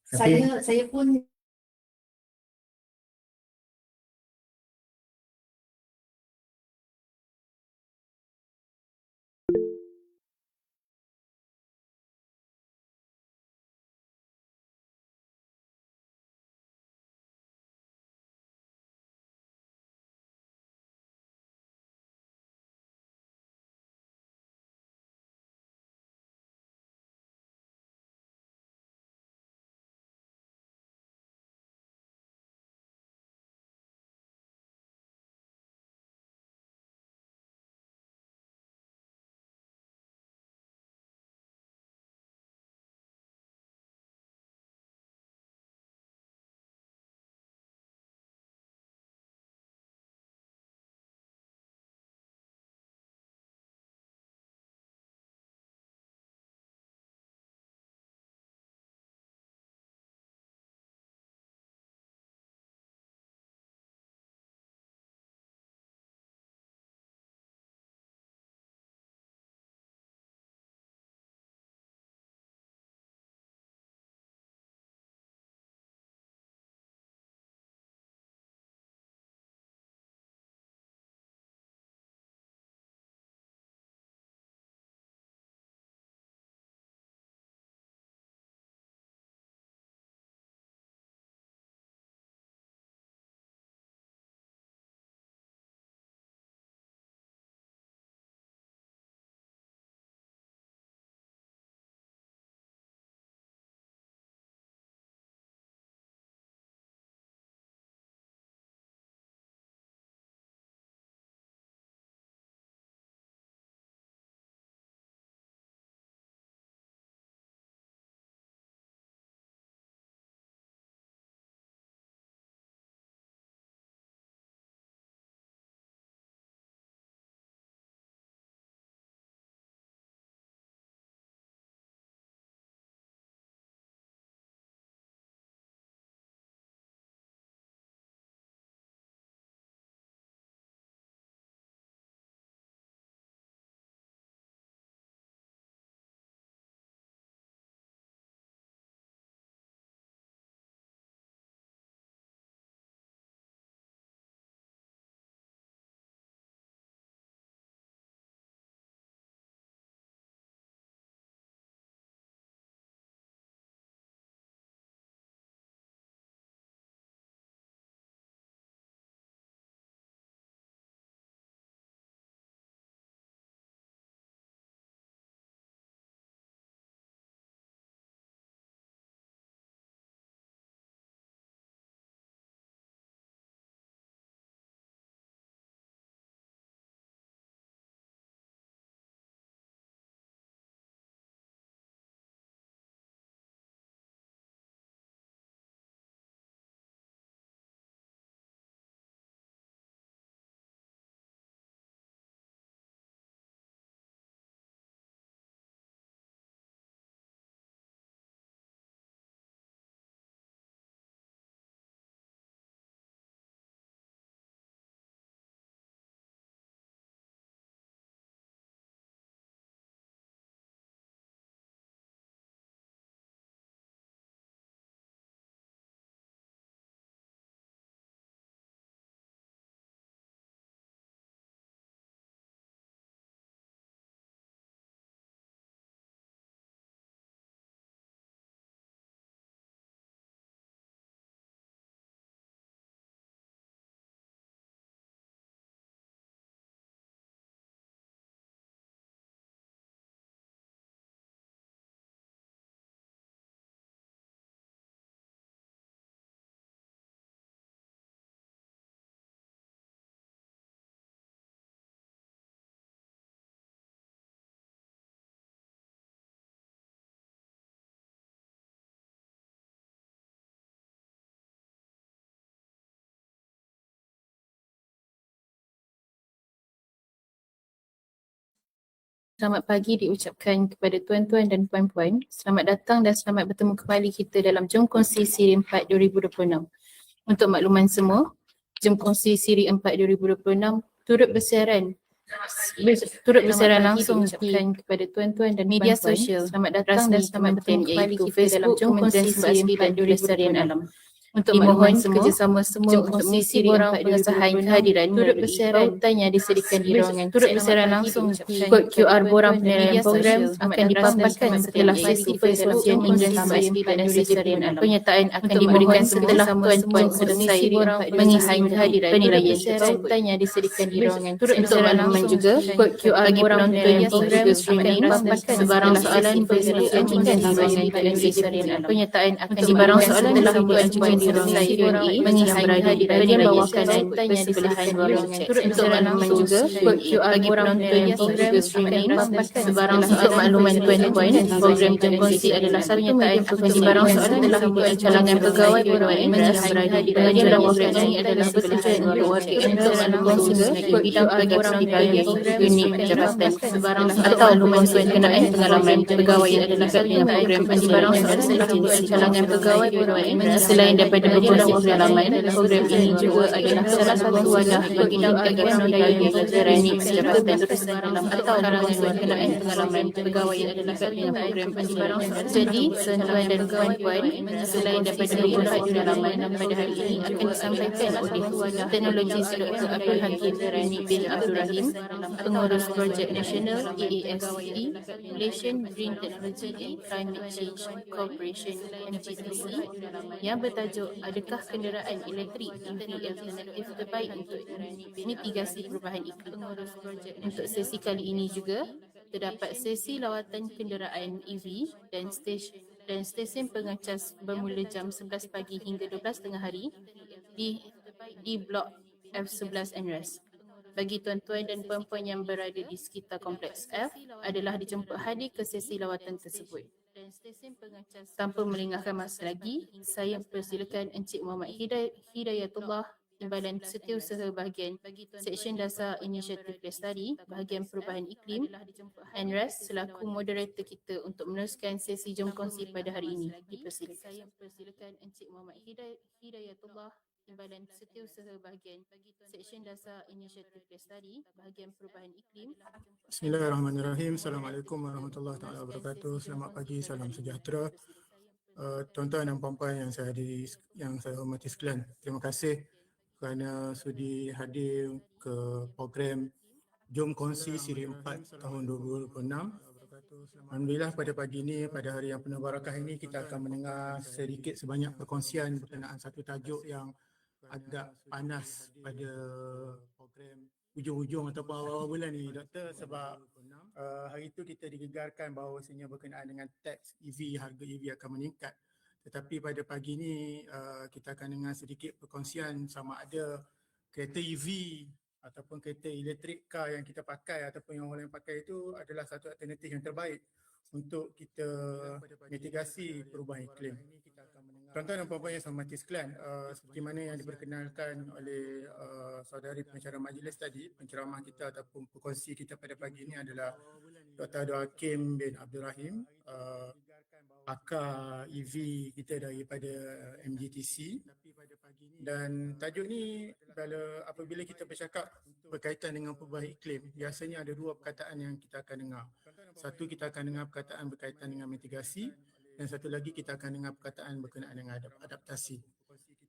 Saya pun Selamat pagi diucapkan kepada tuan-tuan dan puan-puan. Selamat datang dan selamat bertemu kembali kita dalam Jom Kongsi Siri 4 2026. Untuk makluman semua, Jom Kongsi Siri 4 2026 turut bersiaran turut bersiaran langsung kepada tuan-tuan dan media sosial. Selamat datang dan selamat bertemu kembali kita dalam Jom Kongsi Siri 4 2026. Untuk dimohon kerjasama semua untuk mengisi borang pengesahan kehadiran turut bersiaran tanya disediakan di ruangan turut bersiaran langsung kod QR borang penilaian program akan dipaparkan setelah sesi Facebook Jom Kongsi Siri 4 2026. Penyertaan akan diberikan setelah tuan-tuan selesai mengisi penilaian tersebut. Tanya disediakan di ruangan turut untuk makluman juga kod QR borang penilaian program akan dipaparkan sebarang soalan bersilakan di ruangan penyertaan akan diberikan setelah tuan-tuan selesai mengisi penilaian bawakan dan tanya disediakan ruangan untuk makluman juga kod QR borang penilaian program akan dipaparkan sebarang soalan makluman tuan-tuan program Jom Kongsi adalah satu media sebarang soalan telah kalangan pegawai BUMN yang berada di dalam program ini adalah bertujuan untuk warga untuk makluman juga kod bidang program dibagi unit jabatan sebarang atau makluman berkenaan pengalaman pegawai yang adalah dengan program sebarang soalan telah kalangan pegawai BUMN selain daripada beberapa pengalaman program ini juga adalah salah satu wadah bagi meningkatkan daya pelajaran jabatan atau kalangan berkenaan pengalaman pegawai yang adalah dengan program sebarang soalan. Jadi tuan-tuan dan puan-puan selain daripada beberapa pengalaman pada hari ini akan disampaikan oleh teknologi Dr. Abdul Hakim Rani bin Abdul Rahim, pengurus projek nasional AASCD, Malaysian Green Technology and Climate Change Corporation MGTC, yang bertajuk Adakah Kenderaan Elektrik EV Alternatif Terbaik untuk Mitigasi Perubahan Iklim. Untuk sesi kali ini juga terdapat sesi lawatan kenderaan EV dan stesen pengecas bermula jam 11 pagi hingga 12 tengah hari di blok F11 NRES. Bagi tuan-tuan dan puan-puan yang berada di sekitar kompleks F adalah dijemput hadir ke sesi lawatan tersebut. Tanpa melengahkan masa lagi, saya persilakan Encik Muhammad Hidayatullah, Timbalan Setiausaha Bahagian Seksyen Dasar Inisiatif Lestari Bahagian Perubahan Iklim NRES selaku moderator kita untuk meneruskan sesi Jom Kongsi pada hari ini. Dipersilakan. Saya persilakan Encik Muhammad Hidayatullah, Timbalan Setiausaha Bahagian Seksyen Dasar Inisiatif Lestari Bahagian Perubahan Iklim. Bismillahirrahmanirrahim. Assalamualaikum warahmatullahi wabarakatuh. Selamat pagi, salam sejahtera. Tuan-tuan dan puan-puan yang saya hormati sekalian. Terima kasih kerana sudi hadir ke program Jom Kongsi Siri 4 tahun 2026. Alhamdulillah pada pagi ini, pada hari yang penuh barakah ini, kita akan mendengar sedikit sebanyak perkongsian berkenaan satu tajuk yang agak panas pada program hujung-hujung ataupun awal-awal bulan ni, Doktor, sebab hari itu kita digegarkan bahawasanya berkenaan dengan teks EV, harga EV akan meningkat. Tetapi pada pagi ini kita akan dengar sedikit perkongsian sama ada kereta EV ataupun kereta elektrik car yang kita pakai ataupun yang orang lain pakai itu adalah satu alternatif yang terbaik untuk kita mitigasi perubahan iklim. Tuan-tuan dan puan-puan yang saya hormati sekalian, seperti mana yang diperkenalkan oleh saudari pengacara majlis tadi, penceramah kita ataupun perkongsi kita pada pagi ini adalah Dr. Abdul Hakim bin Abdul Rahim, pakar EV kita daripada MGTC. Dan tajuk ni apabila kita bercakap berkaitan dengan perubahan iklim, biasanya ada dua perkataan yang kita akan dengar. Satu, kita akan dengar perkataan berkaitan dengan mitigasi, dan satu lagi kita akan dengar perkataan berkenaan dengan adaptasi.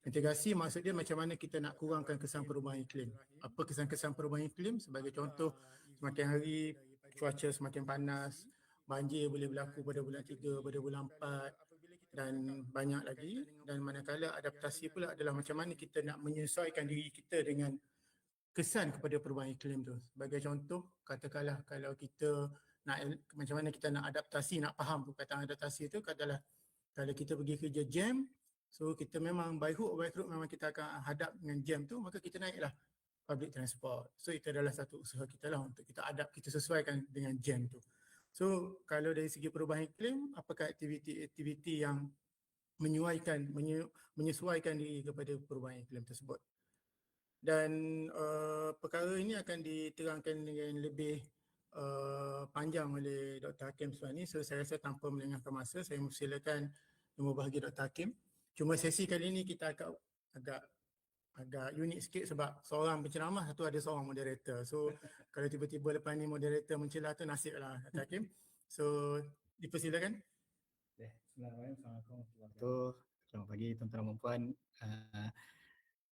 Mitigasi maksud dia macam mana kita nak kurangkan kesan perubahan iklim. Apa kesan-kesan perubahan iklim? Sebagai contoh, semakin hari cuaca semakin panas, banjir boleh berlaku pada bulan 3, pada bulan 4 dan banyak lagi. Dan manakala adaptasi pula adalah macam mana kita nak menyesuaikan diri kita dengan kesan kepada perubahan iklim tu. Sebagai contoh, katakanlah kalau kita nak macam mana kita nak adaptasi, nak faham perkataan adaptasi itu adalah kalau kita pergi kerja jam, so kita memang by hook or by crook memang kita akan hadap dengan jam tu, maka kita naiklah public transport. So itu adalah satu usaha kita lah untuk kita adapt, kita sesuaikan dengan jam tu. So kalau dari segi perubahan iklim, apakah aktiviti-aktiviti yang menyesuaikan diri kepada perubahan iklim tersebut. Dan perkara ini akan diterangkan dengan lebih panjang oleh Dr. Hakim sebenarnya. So saya rasa tanpa melengahkan masa, saya mempersilakan Yang Berbahagia Dr. Hakim. Cuma sesi kali ini kita agak agak unik sikit sebab seorang penceramah, satu ada seorang moderator. So kalau tiba-tiba lepas ni moderator mencelah tu nasib lah Dr. Hakim. So dipersilakan. Assalamualaikum warahmatullahi wabarakatuh. Selamat pagi tuan-tuan dan puan.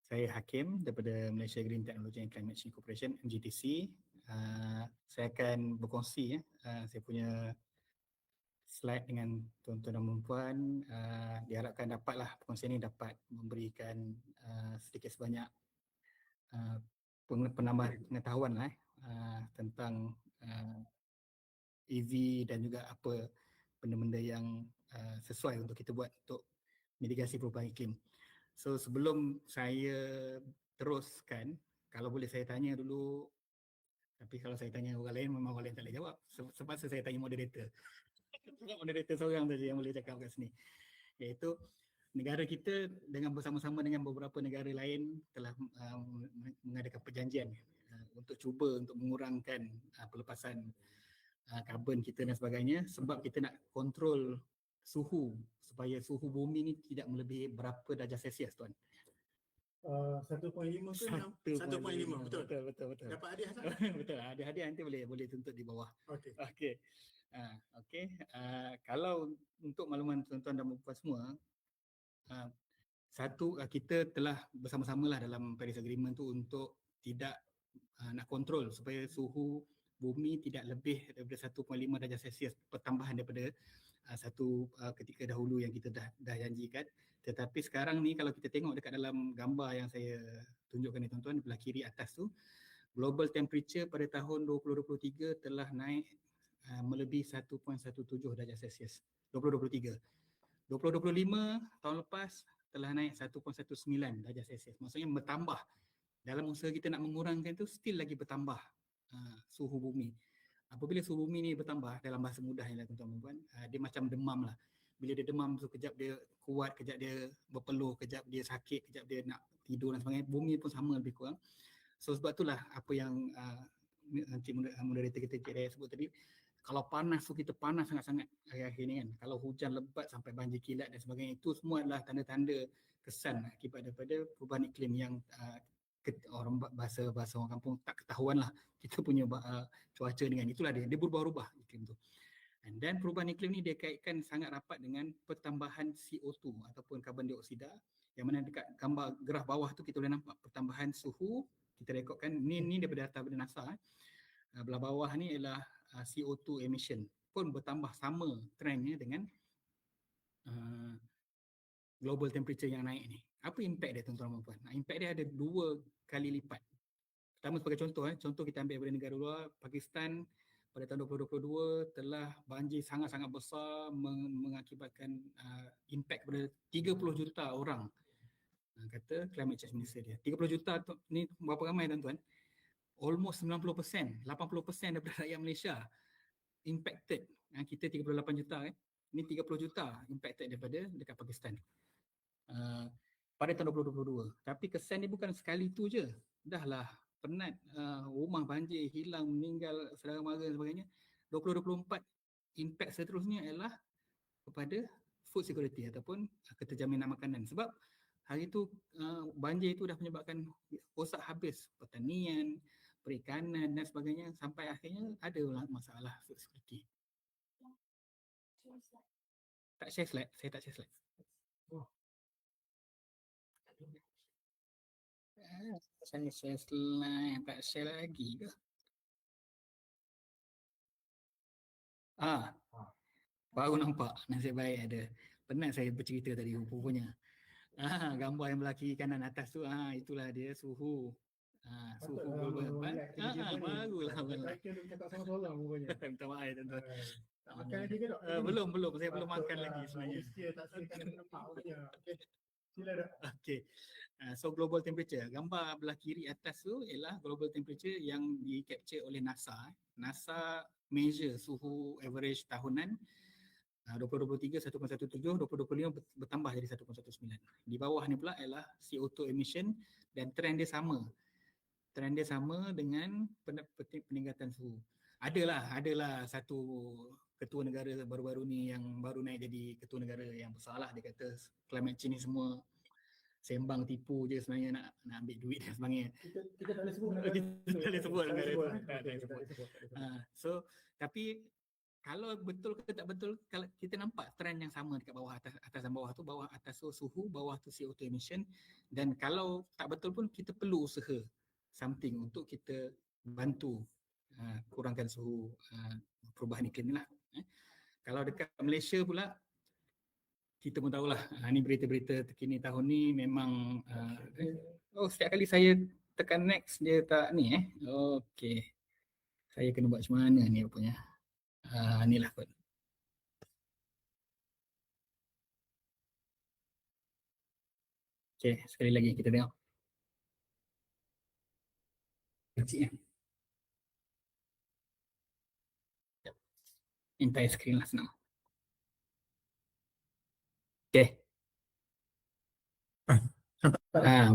Saya Hakim daripada Malaysia Green Technology and Climate Change Corporation, MGTC. Saya akan berkongsi saya punya slide dengan tuan-tuan dan puan. Diharapkan dapatlah perkongsian ini dapat memberikan sedikit sebanyak penambah pengetahuan lah tentang EV dan juga apa benda-benda yang sesuai untuk kita buat untuk mitigasi perubahan iklim. So sebelum saya teruskan, kalau boleh saya tanya dulu, tapi kalau saya tanya orang lain memang orang lain tak boleh jawab. Sebab saya tanya moderator. Moderator seorang saja yang boleh cakap kat sini. Iaitu negara kita dengan bersama-sama dengan beberapa negara lain telah mengadakan perjanjian untuk cuba untuk mengurangkan pelepasan karbon kita dan sebagainya, sebab kita nak kontrol suhu supaya suhu bumi ni tidak melebihi berapa darjah Celsius tuan. 1.5 ke 1.5 betul. Betul. Dapat hadiah tak? Betul. Hadiah nanti boleh tuntut di bawah. Okey. Okey. Kalau untuk makluman tuan-tuan dan puan semua, kita telah bersama-sama lah dalam Paris Agreement tu untuk tidak nak kontrol supaya suhu bumi tidak lebih daripada 1.5 darjah Celsius pertambahan daripada ketika dahulu yang kita dah janjikan. Tetapi sekarang ni kalau kita tengok dekat dalam gambar yang saya tunjukkan ni tuan-tuan, di belah kiri atas tu, global temperature pada tahun 2023 telah naik melebihi 1.17 darjah Celsius. 2023. 2025 tahun lepas telah naik 1.19 darjah Celsius. Maksudnya bertambah. Dalam usaha kita nak mengurangkan tu still lagi bertambah suhu bumi. Apabila suhu bumi ni bertambah, dalam bahasa mudahnya lah tuan-tuan dan puan, dia macam demam lah. Bila dia demam tu kejap dia kuat, kejap dia berpeluh, kejap dia sakit, kejap dia nak tidur dan sebagainya. Bumi pun sama lebih kurang. So sebab itulah apa yang nanti moderator kita Cik Raya sebut tadi, kalau panas tu kita panas sangat-sangat akhir-akhir ni kan. Kalau hujan lebat sampai banjir kilat dan sebagainya, itu semua adalah tanda-tanda kesan akibat daripada perubahan iklim yang orang bahasa orang kampung tak ketahuan lah kita punya cuaca dengan itulah dia berubah-ubah iklim tu. Dan perubahan iklim ni dia kaitkan sangat rapat dengan pertambahan CO2 ataupun karbon dioksida, yang mana dekat gambar graf bawah tu kita boleh nampak pertambahan suhu. Kita rekodkan ni daripada data dari NASA. Belah bawah ni ialah CO2 emission pun bertambah sama trendnya dengan global temperature yang naik ni. Apa impact dia tuan-tuan dan puan? Impact dia ada 2 kali lipat. Pertama sebagai contoh kita ambil daripada negara luar, Pakistan pada tahun 2022 telah banjir sangat-sangat besar mengakibatkan impact kepada 30 juta orang. Kata climate change minister dia. 30 juta tu, ni berapa ramai tuan-tuan? Almost 90%, 80% daripada rakyat Malaysia impacted. Kita 38 juta kan. Ni 30 juta impacted daripada dekat Pakistan. Pada tahun 2022. Tapi kesan ni bukan sekali tu je. Dah lah penat, rumah banjir, hilang, meninggal, saudara mara dan sebagainya. 2024 impact seterusnya ialah kepada food security ataupun keterjaminan makanan. Sebab hari tu banjir itu dah menyebabkan rosak habis pertanian, perikanan dan sebagainya, sampai akhirnya ada masalah food security. Tak share slide? Saya tak share slide. Saya share slide, tak share lagi ke? Baru nampak, nasib baik ada. Penat saya bercerita tadi rupanya. Gambar yang belah kiri kanan atas tu, itulah dia suhu. Suhu global. Barulah. Cakap sama seorang rupanya. Minta maaf ya tuan-tuan. Tak makan lagi ke tak? Belum. Saya belum makan lagi sebenarnya. Tak selesai nampak rupanya. Okey. Sila dah. Okey. So global temperature. Gambar belah kiri atas tu ialah global temperature yang di-capture oleh NASA. NASA measure suhu average tahunan 2023 1.17, 2025 bertambah jadi 1.19. Di bawah ni pula ialah CO2 emission dan trend dia sama. Trend dia sama dengan peningkatan suhu. Adalah satu ketua negara baru-baru ni yang baru naik jadi ketua negara yang besar lah. Dia kata climate change ni semua sembang tipu je sebenarnya nak ambil duit dan sebagainya. Kita tak boleh sebut. Kita tak boleh sebut negara tu. Tak boleh sebut. So tapi kalau betul ke tak betul, kalau kita nampak trend yang sama dekat bawah, atas dan bawah tu, bawah atas tu suhu, bawah tu CO2 emission, dan kalau tak betul pun kita perlu usaha something untuk kita bantu kurangkan suhu perubahan iklim ni lah. Kalau dekat Malaysia pula, kita pun tahulah, ni berita-berita terkini tahun ni memang setiap kali saya tekan next dia tak ni okey. Saya kena buat macam mana ni rupanya. Inilah kot. Okey, sekali lagi kita tengok. Kecil entire screen lah senang. Okey.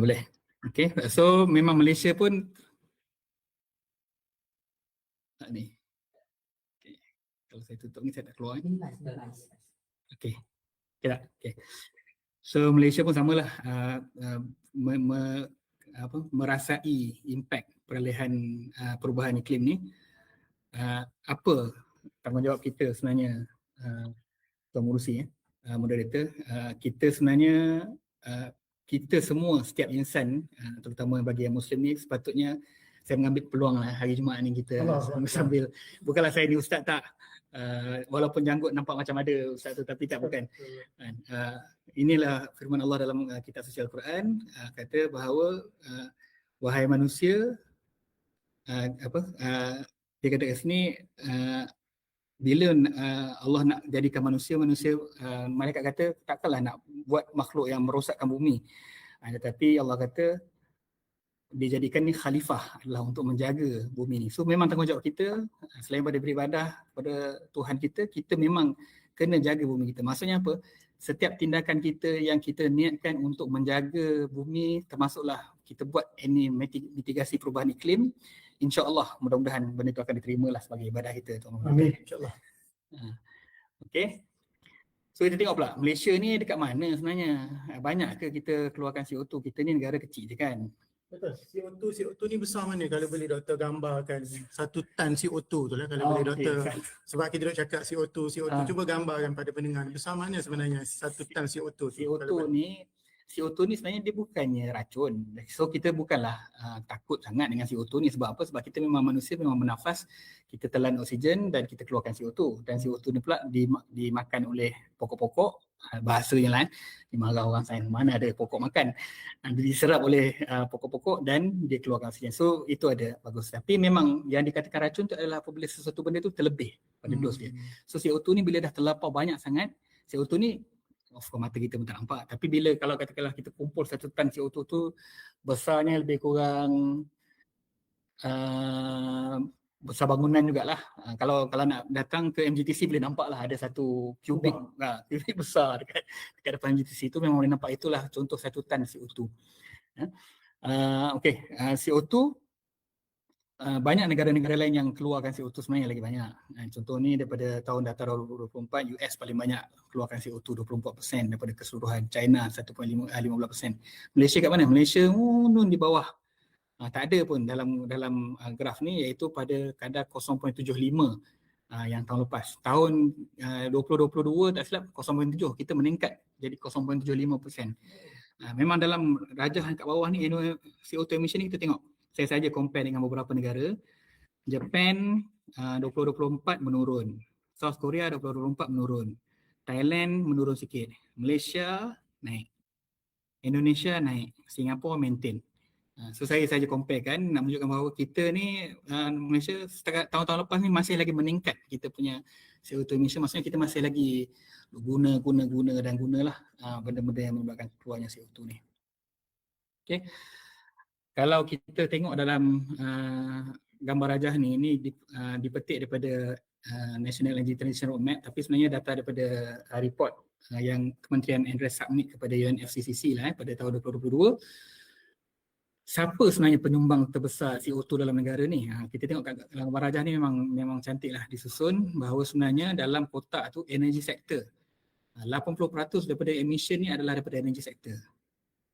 Boleh. Okey, so memang Malaysia pun ni. Okay. Kalau saya tutup ni saya tak keluar. Okey. Okey. So Malaysia pun samalah merasai impak peralihan perubahan iklim ni. Apa tanggungjawab kita sebenarnya, Tuan Murusi, moderator? Kita sebenarnya kita semua, setiap insan, terutama bagi yang Muslim ni, sepatutnya saya mengambil peluang lah hari Jumaat ni kita sambil, bukanlah saya ni ustaz tak, walaupun janggut nampak macam ada ustaz tu, tapi tak, bukan. Inilah firman Allah dalam kitab suci Al-Quran, kata bahawa wahai manusia, dia kata kat sini, bila Allah nak jadikan manusia, malaikat kata takkanlah nak buat makhluk yang merosakkan bumi. Tetapi Allah kata dijadikan ni khalifah adalah untuk menjaga bumi ni. So memang tanggungjawab kita, selain pada beribadah kepada Tuhan kita, kita memang kena jaga bumi kita. Maksudnya apa? Setiap tindakan kita yang kita niatkan untuk menjaga bumi, termasuklah kita buat any mitigasi perubahan iklim, insya-Allah mudah-mudahan benda itu akan diterimalah sebagai ibadah kita. Amin, insya-Allah. Okey. So kita tengok pula Malaysia ni dekat mana sebenarnya? Banyak ke kita keluarkan CO2? Kita ni negara kecil je kan. Betul. CO2 ni besar mana kalau boleh doktor gambarkan 1 tan CO2 tu lah, kalau boleh doktor. Sebab kita duk cakap CO2, cuba gambarkan pada pendengar besar mana sebenarnya 1 tan CO2 tu. CO2 ni sebenarnya dia bukannya racun. So kita bukanlah takut sangat dengan CO2 ni. Sebab apa? Sebab kita memang manusia, memang bernafas, kita telan oksigen dan kita keluarkan CO2. Dan CO2 ni pula dimakan oleh pokok-pokok. Bahasa yang lain, dimarah orang sains, mana ada pokok makan. Diserap oleh pokok-pokok dan dia keluarkan oksigen. So itu ada bagus. Tapi memang yang dikatakan racun tu adalah apabila sesuatu benda tu terlebih pada dos dia. So CO2 ni bila dah terlapau banyak sangat, CO2 ni of course mata kita pun tak nampak. Tapi bila kalau katakanlah kita kumpul 1 tan CO2 tu, besarnya lebih kurang besar bangunan jugalah. Kalau nak datang ke MGTC boleh nampak lah ada 1 kubik, kubik besar dekat depan MGTC tu, memang boleh nampak. Itulah contoh 1 tan CO2. Okey, CO2 banyak negara-negara lain yang keluarkan CO2 sebenarnya lagi banyak. Contoh ni daripada tahun data 2024, US paling banyak keluarkan CO2 24% daripada keseluruhan. China 1.15%. Malaysia kat mana? Malaysia nun di bawah. Tak ada pun dalam graf ni, iaitu pada kadar 0.75 yang tahun lepas. Tahun 2022 tak silap 0.7, kita meningkat jadi 0.75%. Memang dalam rajah kat bawah ni CO2 emission ni kita tengok. Saya saja compare dengan beberapa negara. Japan 2024 menurun. South Korea 2024 menurun. Thailand menurun sikit. Malaysia naik. Indonesia naik. Singapura maintain. So saya saja compare kan, nak menunjukkan bahawa kita ni Malaysia setakat tahun-tahun lepas ni masih lagi meningkat kita punya CO2 emission. Maksudnya kita masih lagi guna dan gunalah benda-benda yang menyebabkan keluarnya CO2 ni. Okay. Kalau kita tengok dalam gambar rajah ni, ini dipetik daripada National Energy Transition Roadmap, tapi sebenarnya data daripada report yang Kementerian Andreas submit kepada UNFCCC lah pada tahun 2022. Siapa sebenarnya penyumbang terbesar CO2 dalam negara ni? Kita tengok kat gambar rajah ni memang cantiklah disusun bahawa sebenarnya dalam kotak tu energy sector. 80% daripada emission ni adalah daripada energy sector.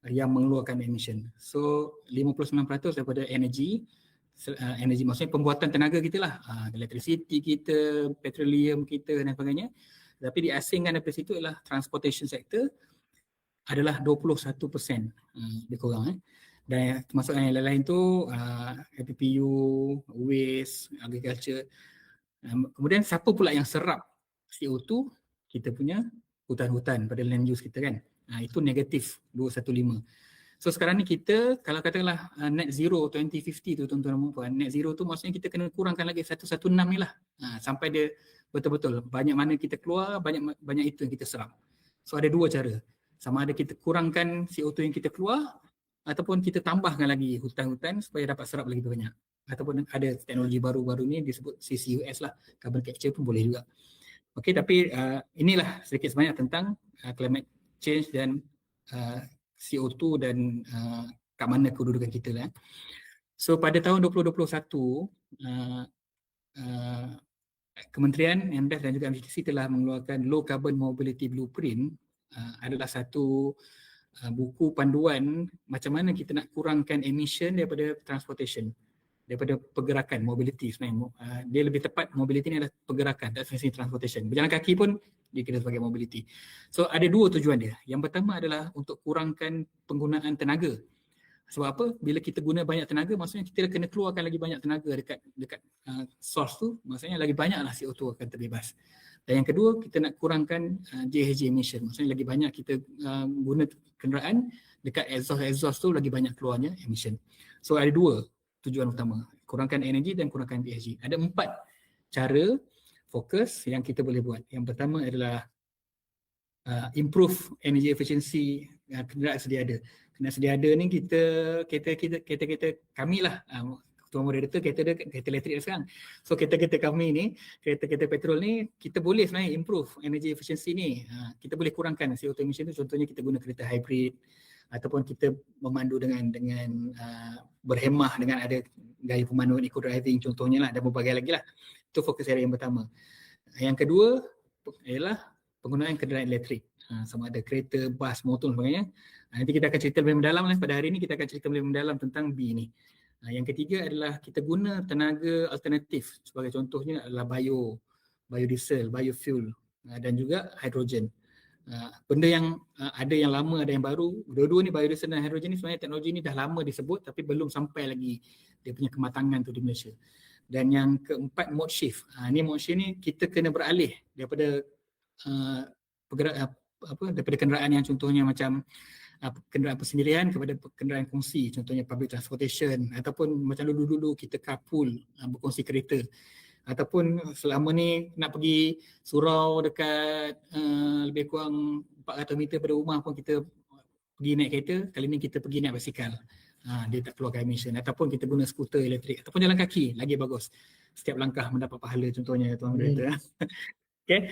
yang mengeluarkan emission. So 59% daripada energi maksudnya pembuatan tenaga kita lah, electricity kita, petroleum kita dan sebagainya. Tapi diasingkan daripada situ adalah transportation sector adalah 21%, lebih kurang. Dan termasuk yang lain-lain tu FPPU, waste, agriculture. Kemudian siapa pula yang serap CO2? Kita punya hutan-hutan pada land use kita kan. Itu negatif 215. So sekarang ni kita kalau katakanlah net zero 2050 tu tuan-tuan dan puan, net zero tu maksudnya kita kena kurangkan lagi 116 ni lah. Sampai dia betul-betul banyak mana kita keluar, banyak itu yang kita serap. So ada dua cara. Sama ada kita kurangkan CO2 yang kita keluar ataupun kita tambahkan lagi hutan-hutan supaya dapat serap lagi banyak. Ataupun ada teknologi baru-baru ni disebut CCUS lah, carbon capture pun boleh juga. Okey, tapi inilah sedikit sebanyak tentang climate change dan CO2 dan kat mana kedudukan kita lah. So pada tahun 2021 Kementerian MDF dan juga MCTC telah mengeluarkan Low Carbon Mobility Blueprint. Adalah satu buku panduan macam mana kita nak kurangkan emission daripada transportation, daripada pergerakan, mobility sebenarnya. Dia lebih tepat, mobility ni adalah pergerakan, tak sebenarnya transportation. Berjalan kaki pun dikira sebagai mobility. So ada dua tujuan dia. Yang pertama adalah untuk kurangkan penggunaan tenaga. Sebab apa? Bila kita guna banyak tenaga, maksudnya kita kena keluarkan lagi banyak tenaga dekat source tu, maksudnya lagi banyaklah CO2 akan terbebas. Dan yang kedua, kita nak kurangkan GHG emission. Maksudnya lagi banyak kita guna kenderaan, dekat exhaust tu lagi banyak keluarnya emission. So ada dua tujuan utama, kurangkan energi dan kurangkan GHG. Ada 4 cara fokus yang kita boleh buat. Yang pertama adalah improve energy efficiency kenderaan sedia ada. Kenderaan sedia ada ni kereta kami lah, Ketua Moderator kereta elektrik sekarang. So kereta kami ni, kereta petrol ni, kita boleh sebenarnya improve energy efficiency ni. Kita boleh kurangkan CO2 emission tu, contohnya kita guna kereta hybrid ataupun kita memandu dengan berhemah dengan ada gaya pemanduan eco-driving contohnya lah, dan berbagai lagi lah. Itu fokus area yang pertama. Yang kedua ialah penggunaan kenderaan elektrik. Sama ada kereta, bas, motor dan sebagainya. Nanti kita akan cerita lebih mendalam lah. Pada hari ini kita akan cerita lebih mendalam tentang B ni. Yang ketiga adalah kita guna tenaga alternatif. Sebagai contohnya adalah biodiesel, biofuel dan juga hidrogen. Benda yang ada yang lama, ada yang baru. Dua-dua ni, biodiesel dan hidrogen ni sebenarnya teknologi ni dah lama disebut tapi belum sampai lagi dia punya kematangan tu di Malaysia. Dan yang keempat, mode shift. Ni mode shift ni kita kena beralih daripada daripada kenderaan yang contohnya macam kenderaan persendirian kepada kenderaan kongsi, contohnya public transportation, ataupun macam dulu-dulu kita carpool, berkongsi kereta, ataupun selama ni nak pergi surau dekat lebih kurang 400 meter pada rumah pun kita pergi naik kereta, kali ni kita pergi naik basikal. Dia tak keluarkan emission, ataupun kita guna skuter elektrik ataupun jalan kaki, lagi bagus. Setiap langkah mendapat pahala contohnya tuan kereta. Okay.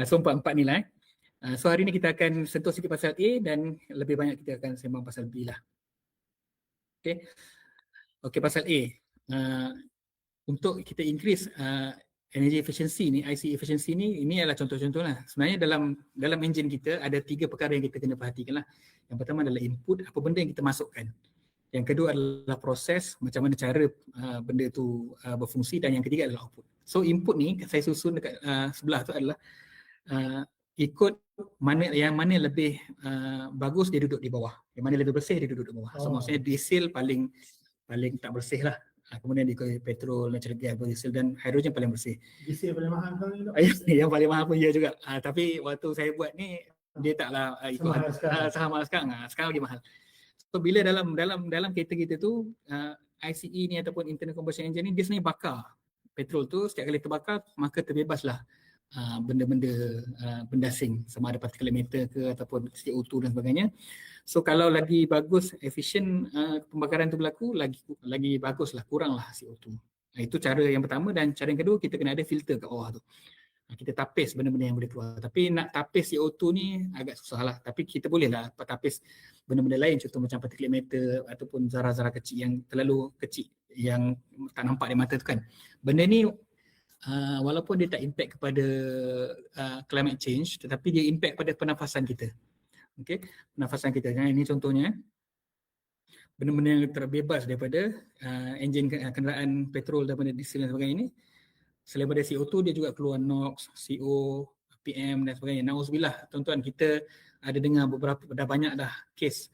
So 4 ni lah. So hari ni kita akan sentuh sikit pasal A dan lebih banyak kita akan sembang pasal B lah. Okay, pasal A. Untuk kita increase energy efficiency ni, IC efficiency ni, ini adalah contoh-contoh lah. Sebenarnya dalam enjin kita ada 3 perkara yang kita kena perhatikan lah. Yang pertama adalah input, apa benda yang kita masukkan. Yang kedua adalah proses, macam mana cara benda tu berfungsi, dan yang ketiga adalah output. So input ni saya susun dekat sebelah tu adalah ikut mana lebih bagus dia duduk di bawah, yang mana lebih bersih dia duduk di bawah. So maksudnya diesel paling tak bersih lah. Kemudian diikuti petrol, natural gas, biodiesel dan hidrogen paling bersih. Diesel paling mahal kan? Yang paling mahal pun ya juga. Tapi waktu saya buat ni dia taklah ikut mahal sekarang. Sekarang lagi mahal. So bila dalam kereta kita tu ICE ni ataupun internal combustion engine ni dia sebenarnya bakar petrol tu. Setiap kali terbakar maka terbebaslah benda-benda bendasing, sama ada particulate matter ke ataupun CO2 dan sebagainya. So kalau lagi bagus, efisien pembakaran tu berlaku, lagi baguslah, kuranglah CO2. Itu cara yang pertama. Dan cara yang kedua, kita kena ada filter kat bawah tu. Kita tapis benda-benda yang boleh keluar. Tapi nak tapis CO2 ni agak susah lah. Tapi kita boleh lah tapis benda-benda lain, contoh macam particulate matter ataupun zarah-zarah kecil yang terlalu kecil yang tak nampak di mata tu kan. Benda ni walaupun dia tak impact kepada climate change, tetapi dia impact pada pernafasan kita. Okey, pernafasan kita. Ini contohnya benda-benda yang terbebas daripada enjin kenderaan petrol daripada diesel dan sebagainya ini. Selain daripada CO2 dia juga keluar NOx, CO, PM dan sebagainya. Nauzubillah, tuan-tuan, kita ada dengar dah banyak dah kes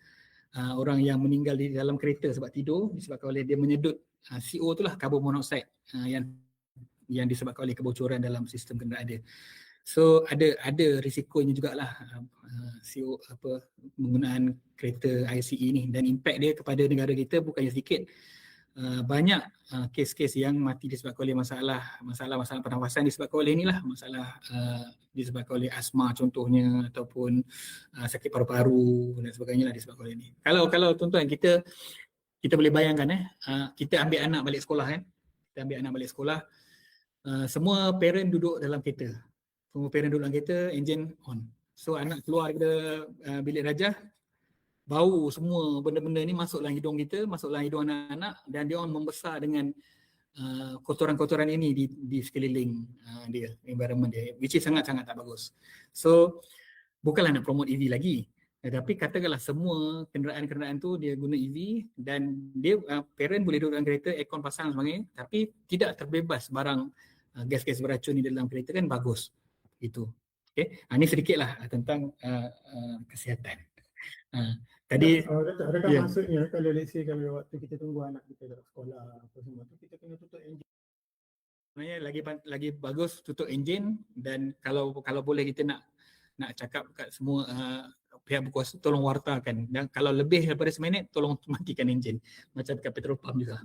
orang yang meninggal di dalam kereta sebab tidur disebabkan oleh dia menyedut CO tu lah, carbon monoxide yang disebabkan oleh kebocoran dalam sistem kenderaan dia. So ada risikonya jugalah CO penggunaan kereta ICE ni, dan impact dia kepada negara kita bukannya sedikit. Banyak kes-kes yang mati disebabkan oleh masalah pernafasan disebabkan oleh inilah, masalah disebabkan oleh asma contohnya, ataupun sakit paru-paru dan sebagainya lah disebabkan oleh ini. Kalau tuan-tuan kita boleh bayangkan kita ambil anak balik sekolah semua parent duduk dalam kereta. Semua parent duduk dalam kereta, enjin on. So anak keluar daripada bilik darjah, bau semua benda-benda ni masuk dalam hidung kita, masuk dalam hidung anak-anak, dan dia orang membesar dengan kotoran-kotoran ini di sekeliling dia, environment dia, which is sangat-sangat tak bagus. So bukanlah nak promote EV lagi, tetapi katakanlah semua kenderaan-kenderaan tu dia guna EV, dan dia parent boleh duduk dalam kereta, aircon pasang sebagainya, tapi tidak terbebas barang gas-gas beracun di dalam kereta, kan bagus itu. Okay, ini sedikitlah tentang kesihatan. Tadi adakah ya. maksudnya kalau let's say kalau waktu kita tunggu anak kita kat sekolah apa semua tu, kita kena tutup enjin? Sebenarnya lagi bagus tutup enjin, dan kalau boleh kita nak cakap kat semua pihak berkuasa, tolong wartakan, dan kalau lebih daripada seminit tolong matikan enjin, macam dekat petrol pump juga.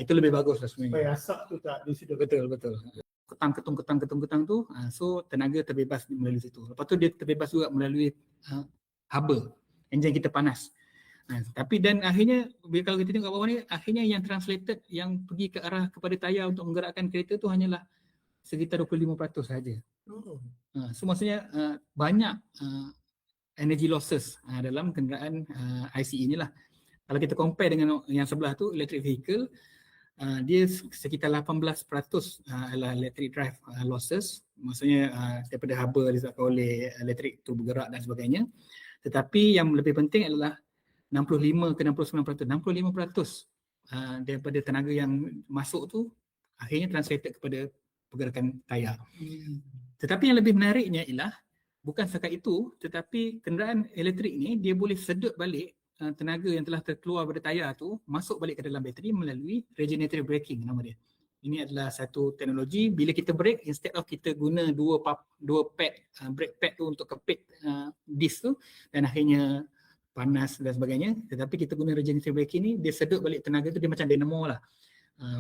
Itu lebih bagus lah sebenarnya. Supaya asap tu tak disedut. Betul. Ketang tu, so tenaga terbebas melalui situ. Lepas tu dia terbebas juga melalui haba, enjin kita panas. Tapi dan akhirnya kalau kita tengok kat bawah ni, akhirnya yang translated, yang pergi ke arah kepada tayar untuk menggerakkan kereta tu hanyalah sekitar 25% saja. So maksudnya banyak energy losses dalam kenderaan ICE inilah. Kalau kita compare dengan yang sebelah tu, electric vehicle, dia sekitar 18% adalah electric drive losses, maksudnya daripada haba disebabkan oleh elektrik tu bergerak dan sebagainya. Tetapi yang lebih penting adalah 65 ke 69%, 65% daripada tenaga yang masuk tu akhirnya translated kepada pergerakan tayar. Tetapi yang lebih menariknya ialah bukan setakat itu, tetapi kenderaan elektrik ni dia boleh sedut balik tenaga yang telah terkeluar dari tayar tu masuk balik ke dalam bateri melalui regenerative braking, nama dia. Ini adalah satu teknologi, bila kita brake, instead of kita guna dua pad brake pad tu untuk kepit disk tu dan akhirnya panas dan sebagainya, tetapi kita guna regenerative braking ni, dia sedut balik tenaga tu, dia macam dynamo lah.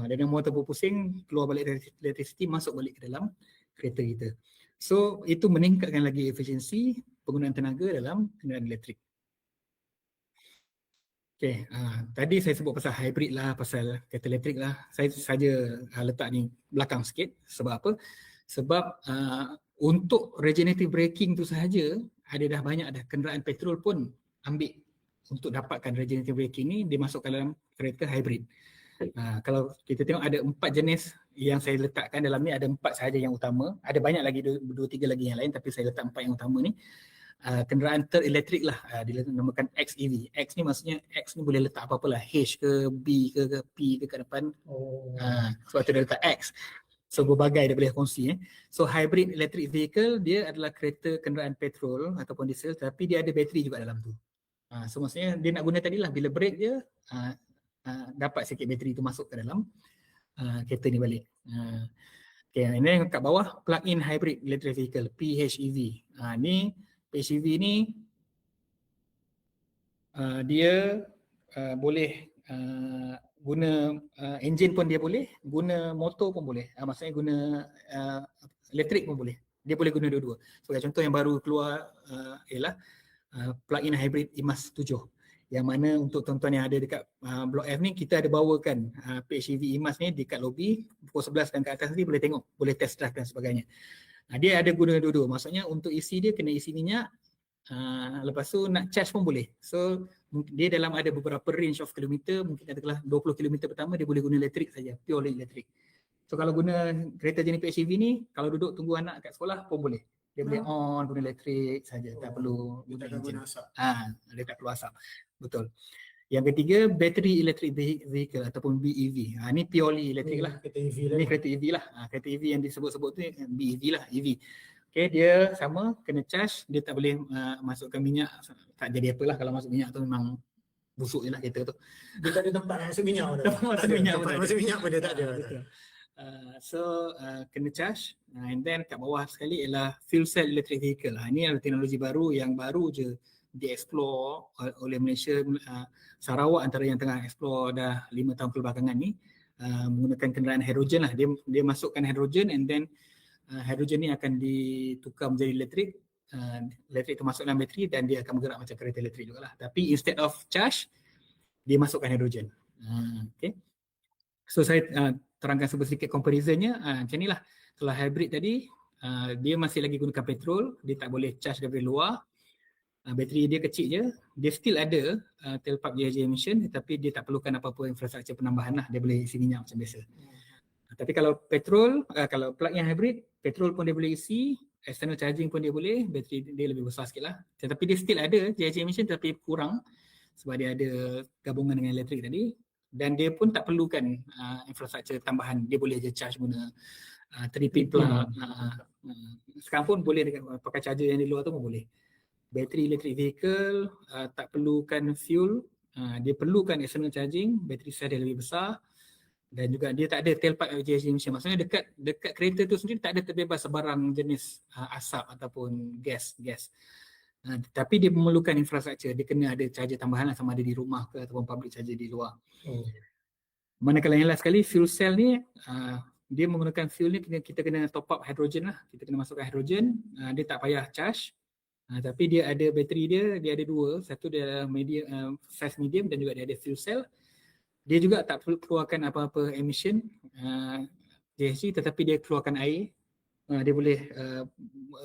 Dynamo tu berpusing, keluar balik electricity, masuk balik ke dalam kereta kita. So itu meningkatkan lagi efisiensi penggunaan tenaga dalam kenderaan elektrik. Okay, tadi saya sebut pasal hybrid lah, pasal kereta elektrik lah. Saya saja letak ni belakang sikit. Sebab apa? Sebab untuk regenerative braking tu sahaja, dah banyak dah kenderaan petrol pun ambil untuk dapatkan regenerative braking ni, dia masuk ke dalam kereta hybrid. Kalau kita tengok ada 4 jenis yang saya letakkan dalam ni, ada 4 sahaja yang utama. Ada banyak lagi, 2-3 lagi yang lain, tapi saya letak 4 yang utama ni. Kenderaan terelektrik lah, dinamakan XEV. X ni maksudnya, X ni boleh letak apa-apa lah, H ke, B ke, P ke kat depan. Sebab tu dia letak X. So berbagai dia boleh kongsi. So hybrid electric vehicle, dia adalah kereta kenderaan petrol ataupun diesel, tapi dia ada bateri juga dalam tu. So maksudnya dia nak guna tadi lah, bila brake dia dapat sikit bateri tu masuk ke dalam kereta ni balik. Okay, ini kat bawah plug-in hybrid electric vehicle, PHEV. Ni PHEV ni dia boleh guna enjin pun dia boleh, guna motor pun boleh. Maksudnya guna elektrik pun boleh. Dia boleh guna dua-dua. Sebagai contoh yang baru keluar ialah plug-in hybrid IMAS 7. Yang mana untuk tuan-tuan yang ada dekat Blok F ni, kita ada bawakan PHEV IMAS ni dekat lobby, pukul 11 dan ke atas ni boleh tengok, boleh test drive dan sebagainya. Dia ada guna dua-dua. Maksudnya untuk isi dia kena isi minyak, lepas tu nak charge pun boleh. So dia dalam ada beberapa range of kilometer, mungkin katakanlah 20 km pertama dia boleh guna elektrik saja, purely elektrik. So kalau guna kereta jenis PHEV ni, kalau duduk tunggu anak kat sekolah pun boleh. Dia boleh on guna elektrik saja, tak perlu guna tak enjin. guna asap. Dia tak perlu asap. Betul. Yang ketiga, battery electric vehicle ataupun BEV. Ni purely elektrik lah. Kereta EV lah. Ni kereta EV lah. Kereta EV yang disebut-sebut tu BEV lah, EV. Okay, dia sama, kena charge, dia tak boleh masukkan minyak, tak jadi apalah kalau masuk minyak tu memang busuk je lah kereta tu. Dia tak ada tempat nak masuk minyak pun. Tempat Masuk minyak pun dia tak ada. Betul. Kena charge, and then kat bawah sekali ialah fuel cell electric vehicle. Ini adalah teknologi baru yang baru je dieksplor oleh Malaysia. Sarawak antara yang tengah explore dah 5 tahun kebelakangan ni, menggunakan kenderaan hidrogen lah. Dia masukkan hidrogen, and then hidrogen ni akan ditukar menjadi elektrik. Elektrik tu masuk dalam bateri dan dia akan bergerak macam kereta elektrik jugalah. Tapi instead of charge, dia masukkan hidrogen. Okay. So saya terangkan sedikit comparisonnya. Macam ni lah. Kalau hybrid tadi, dia masih lagi gunakan petrol, dia tak boleh charge daripada luar. Bateri dia kecil je, dia still ada tailpipe GHG emission, tapi dia tak perlukan apa-apa infrastruktur penambahan lah, dia boleh isi minyak macam biasa. Tapi kalau petrol, kalau plug-in hybrid, petrol pun dia boleh isi, external charging pun dia boleh, bateri dia lebih besar sikit lah. Tetapi dia still ada GHG emission tapi kurang sebab dia ada gabungan dengan elektrik tadi, dan dia pun tak perlukan infrastruktur tambahan, dia boleh je charge guna 3-pin plug. Sekarang pun boleh pakai charger yang di luar tu pun boleh. Bateri electric vehicle tak perlukan fuel, dia perlukan external charging, bateri saiz dia lebih besar, dan juga dia tak ada tailpipe GHG emission. Maksudnya dekat kereta tu sendiri tak ada terbebas sebarang jenis asap ataupun gas. Tapi dia memerlukan infrastruktur, dia kena ada charger tambahan lah, sama ada di rumah ke ataupun public charger di luar. Manakala yang last sekali, fuel cell ni dia menggunakan fuel ni, kita kena top up hidrogen lah, kita kena masukkan hidrogen, dia tak payah charge. Tapi dia ada bateri dia ada dua, satu dia medium, size medium, dan juga dia ada fuel cell. Dia juga tak perlu keluarkan apa-apa emission GHG, tetapi dia keluarkan air. Dia boleh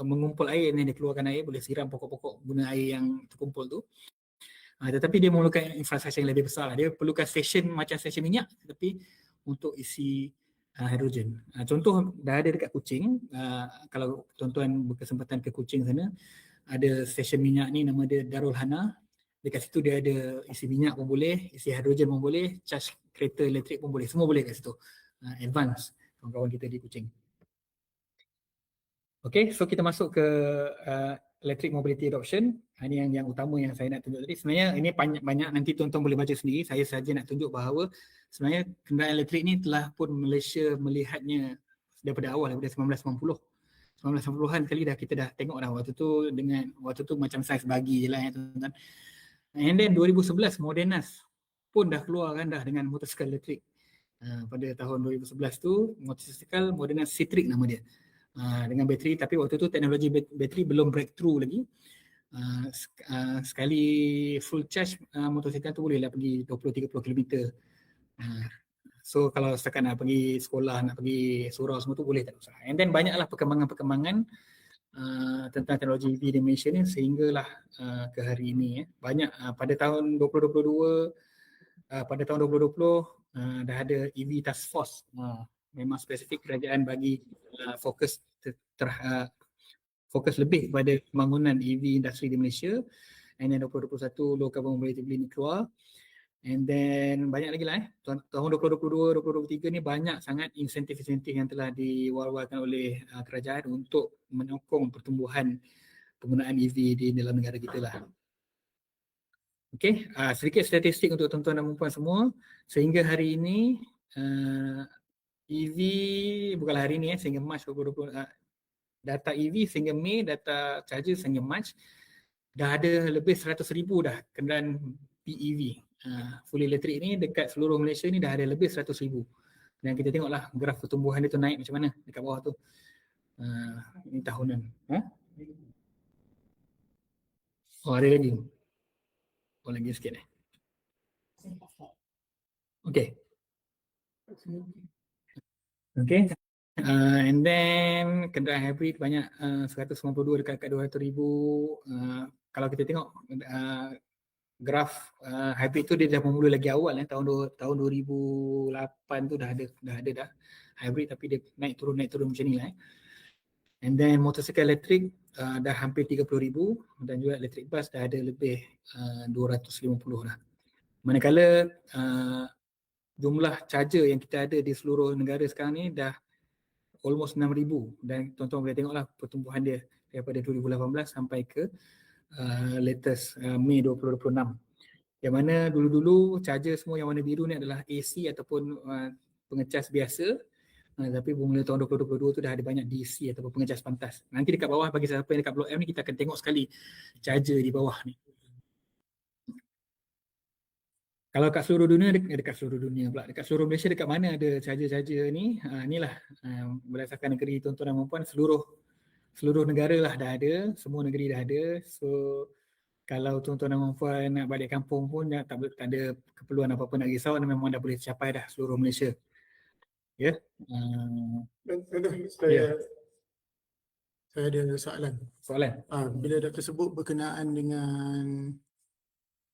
mengumpul air, dan dia keluarkan air, boleh siram pokok-pokok guna air yang terkumpul tu. Tetapi dia memerlukan infrastruktur yang lebih besar lah. Dia perlukan stesen macam stesen minyak, tetapi untuk isi hidrogen. Contoh dah ada dekat Kuching, kalau tuan-tuan berkesempatan ke Kuching sana, ada stesen minyak ni nama dia Darul Hana. Dekat situ dia ada isi minyak pun boleh, isi hidrogen pun boleh, charge kereta elektrik pun boleh, semua boleh kat situ. Advance kawan-kawan kita di Kuching. Okay, so kita masuk ke electric mobility adoption. Ini yang utama yang saya nak tunjuk tadi. Sebenarnya ini banyak nanti tuan-tuan boleh baca sendiri. Saya saja nak tunjuk bahawa sebenarnya kenderaan elektrik ni telah pun Malaysia melihatnya daripada awal, daripada 1990-an kali dah kita dah tengok dah waktu tu macam saiz bagi je lah ya tuan-tuan. And then 2011 Modernas pun dah keluar kan dah dengan motosikal elektrik. Pada tahun 2011 tu motosikal Modernas Citric nama dia. Dengan bateri, tapi waktu tu teknologi bateri belum breakthrough lagi. Sekali full charge motosikal tu bolehlah pergi 20-30 km. So kalau setakat nak pergi sekolah, nak pergi surau semua tu boleh, tak usah. And then banyaklah perkembangan tentang teknologi EV di Malaysia ni sehinggalah ke hari ini. Banyak pada tahun 2022, pada tahun 2020 dah ada EV Task Force. Memang spesifik kerajaan bagi fokus lebih kepada pembangunan EV industri di Malaysia. And then 2021 Low Carbon Mobility Bill ni keluar. And then banyak lagi lah tahun 2022, 2023 ni banyak sangat insentif-insentif yang telah diwar-warkan oleh kerajaan untuk menyokong pertumbuhan penggunaan EV di dalam negara kita lah. Okay, sedikit statistik untuk tuan-tuan dan puan semua. Sehingga hari ini EV, bukanlah hari ini sehingga Mac 2020, data EV sehingga Mei, data charger sehingga Mac, dah ada lebih 100,000 dah kenderaan PEV. Full electric ni dekat seluruh Malaysia ni dah ada lebih 100,000. Dan kita tengoklah graf pertumbuhan dia tu naik macam mana dekat bawah tu. Ini tahunan. Oh ada lagi. Oh lagi sikit ni. Okay. Okay. And then kenderaan hybrid banyak 192 dekat 200,000. Kalau kita tengok graf hybrid tu dia dah memula lagi awal tahun 2008 tu dah ada hybrid, tapi dia naik turun macam ni lah. And then motosikal elektrik dah hampir 30,000 dan juga electric bus dah ada lebih 250 dah. Manakala jumlah charger yang kita ada di seluruh negara sekarang ni dah almost 6,000 dan tuan-tuan boleh tengoklah pertumbuhan dia daripada 2018 sampai ke latest Mei 2026. Yang mana dulu-dulu charger semua yang warna biru ni adalah AC ataupun pengecas biasa. Tapi mula tahun 2022 tu dah ada banyak DC ataupun pengecas pantas. Nanti dekat bawah bagi siapa yang dekat Blok M ni kita akan tengok sekali charger di bawah ni. Kalau kat seluruh dunia, dekat seluruh dunia pula, dekat seluruh Malaysia dekat mana ada charger-charger ni, inilah berdasarkan negeri tuan-tuan dan puan-puan, seluruh negara lah dah ada, semua negeri dah ada. So kalau tuan-tuan dan puan-puan nak balik kampung pun tak ada keperluan apa-apa nak risau, memang dah boleh capai dah seluruh Malaysia. Ya. Saya ada soalan. Soalan? Bila doktor sebut berkenaan dengan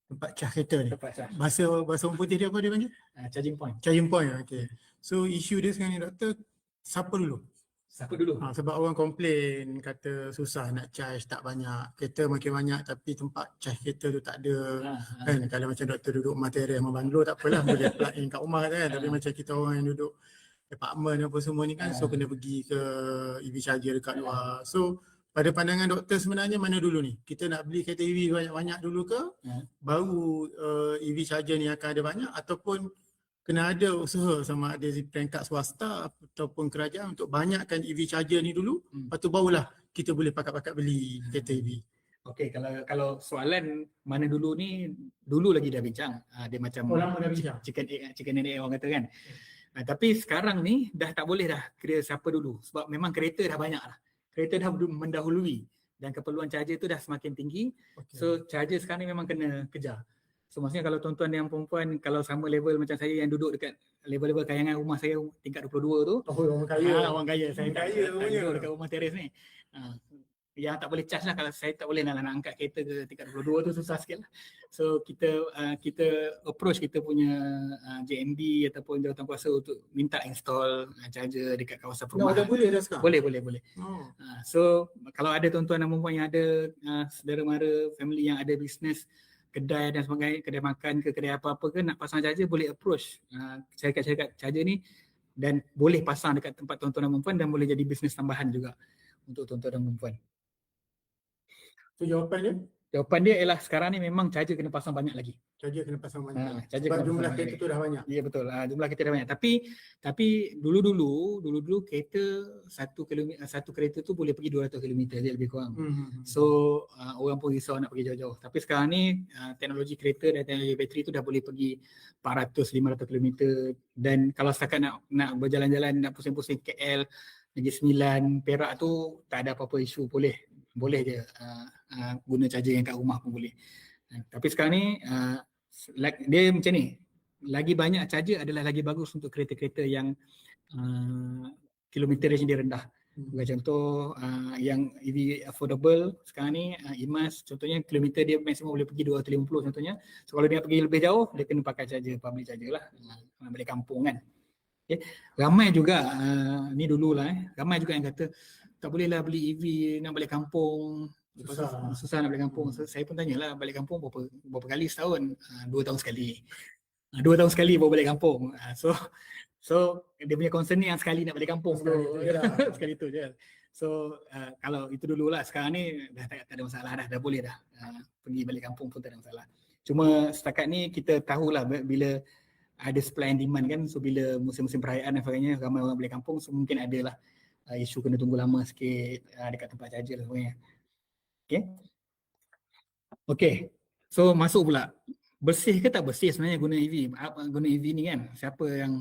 tempat cas kereta ni, Tempat cas. bahasa orang putih dia apa dia panggil? Charging point. Charging point, okay. So isu dia sekarang ni doktor, siapa dulu? Siapa dulu? Sebab orang komplain kata susah nak charge, tak banyak, kereta makin banyak tapi tempat charge kereta tu tak ada. Kan kalau macam doktor duduk rumah teres rumah banglo tak apalah, boleh plug in kat rumah kan. Tapi macam kita orang yang duduk apartment apa semua ni kan, so kena pergi ke EV charger dekat luar. So pada pandangan doktor sebenarnya mana dulu ni? Kita nak beli kereta EV banyak-banyak dulu ke? Baru EV charger ni akan ada banyak, ataupun kena ada usaha sama ada di peringkat swasta ataupun kerajaan untuk banyakkan EV charger ni dulu, lepas tu barulah kita boleh pakat-pakat beli kereta EV. Okey, kalau soalan mana dulu ni, dulu lagi dah bincang. Dia macam lama dah bincang. Chicken and egg orang kata kan. Tapi sekarang ni dah tak boleh dah kira siapa dulu, sebab memang kereta dah banyak lah. Kereta dah mendahului dan keperluan charger tu dah semakin tinggi. Okay. So charger sekarang ni memang kena kejar. So maksudnya kalau tuan-tuan dan perempuan, kalau sama level macam saya yang duduk dekat level-level kayangan rumah saya tingkat 22 tu. Orang kaya. Orang kaya. Saya tak duduk dekat rumah teres ni. Yang tak boleh charge lah, kalau saya tak boleh nak angkat kereta ke tingkat 22 tu susah sikit lah. So kita approach kita punya JMB ataupun jawatankuasa untuk minta install charger dekat kawasan perumahan. Dah boleh dah sekarang? Boleh. So kalau ada tuan-tuan dan perempuan yang ada saudara mara, family yang ada bisnes, kedai dan sebagainya, kedai makan ke kedai apa-apa ke nak pasang charger, boleh approach syarikat-syarikat charger ni dan boleh pasang dekat tempat tuan-tuan dan perempuan dan boleh jadi bisnes tambahan juga untuk tuan-tuan dan perempuan. So jawapan dia ialah sekarang ni memang charger kena pasang banyak lagi. Charger kena pasang banyak. Sebab jumlah kereta tu dah banyak. Ya betul. Jumlah kereta dah banyak. Tapi dulu kereta satu kereta tu boleh pergi 200 km je lebih kurang. So orang pun risau nak pergi jauh-jauh. Tapi sekarang ni teknologi kereta dan teknologi bateri tu dah boleh pergi 400-500 km, dan kalau setakat nak berjalan-jalan, nak pusing-pusing KL, Negeri Sembilan, Perak tu tak ada apa-apa isu, boleh je guna charger yang kat rumah pun boleh. Tapi sekarang ni dia macam ni, lagi banyak charger adalah lagi bagus untuk kereta-kereta yang kilometerage dia rendah. Bagi contoh yang EV affordable sekarang ni, IMAS contohnya, kilometer dia maksimum boleh pergi 250 contohnya. So kalau dia nak pergi lebih jauh, dia kena pakai charger, public charger lah, balik kampung kan. Okay. Ramai juga ni dululah ramai juga yang kata tak bolehlah beli EV nak balik kampung, susah nak balik kampung. So, saya pun tanyalah, balik kampung berapa kali setahun? 2 tahun sekali. 2 tahun sekali baru balik kampung. So dia punya concern ni yang sekali nak balik kampung tu. Sekali tu je. So kalau itu dululah, sekarang ni dah tak ada masalah dah boleh dah. Pergi balik kampung pun tak ada masalah. Cuma setakat ni kita tahulah bila ada supply and demand kan. So bila musim-musim perayaan dan sebagainya, ramai orang balik kampung, so mungkin adalah isu kena tunggu lama sikit dekat tempat charger dan sebagainya. Okay. So masuk pula, bersih ke tak bersih sebenarnya guna EV ni kan? Siapa yang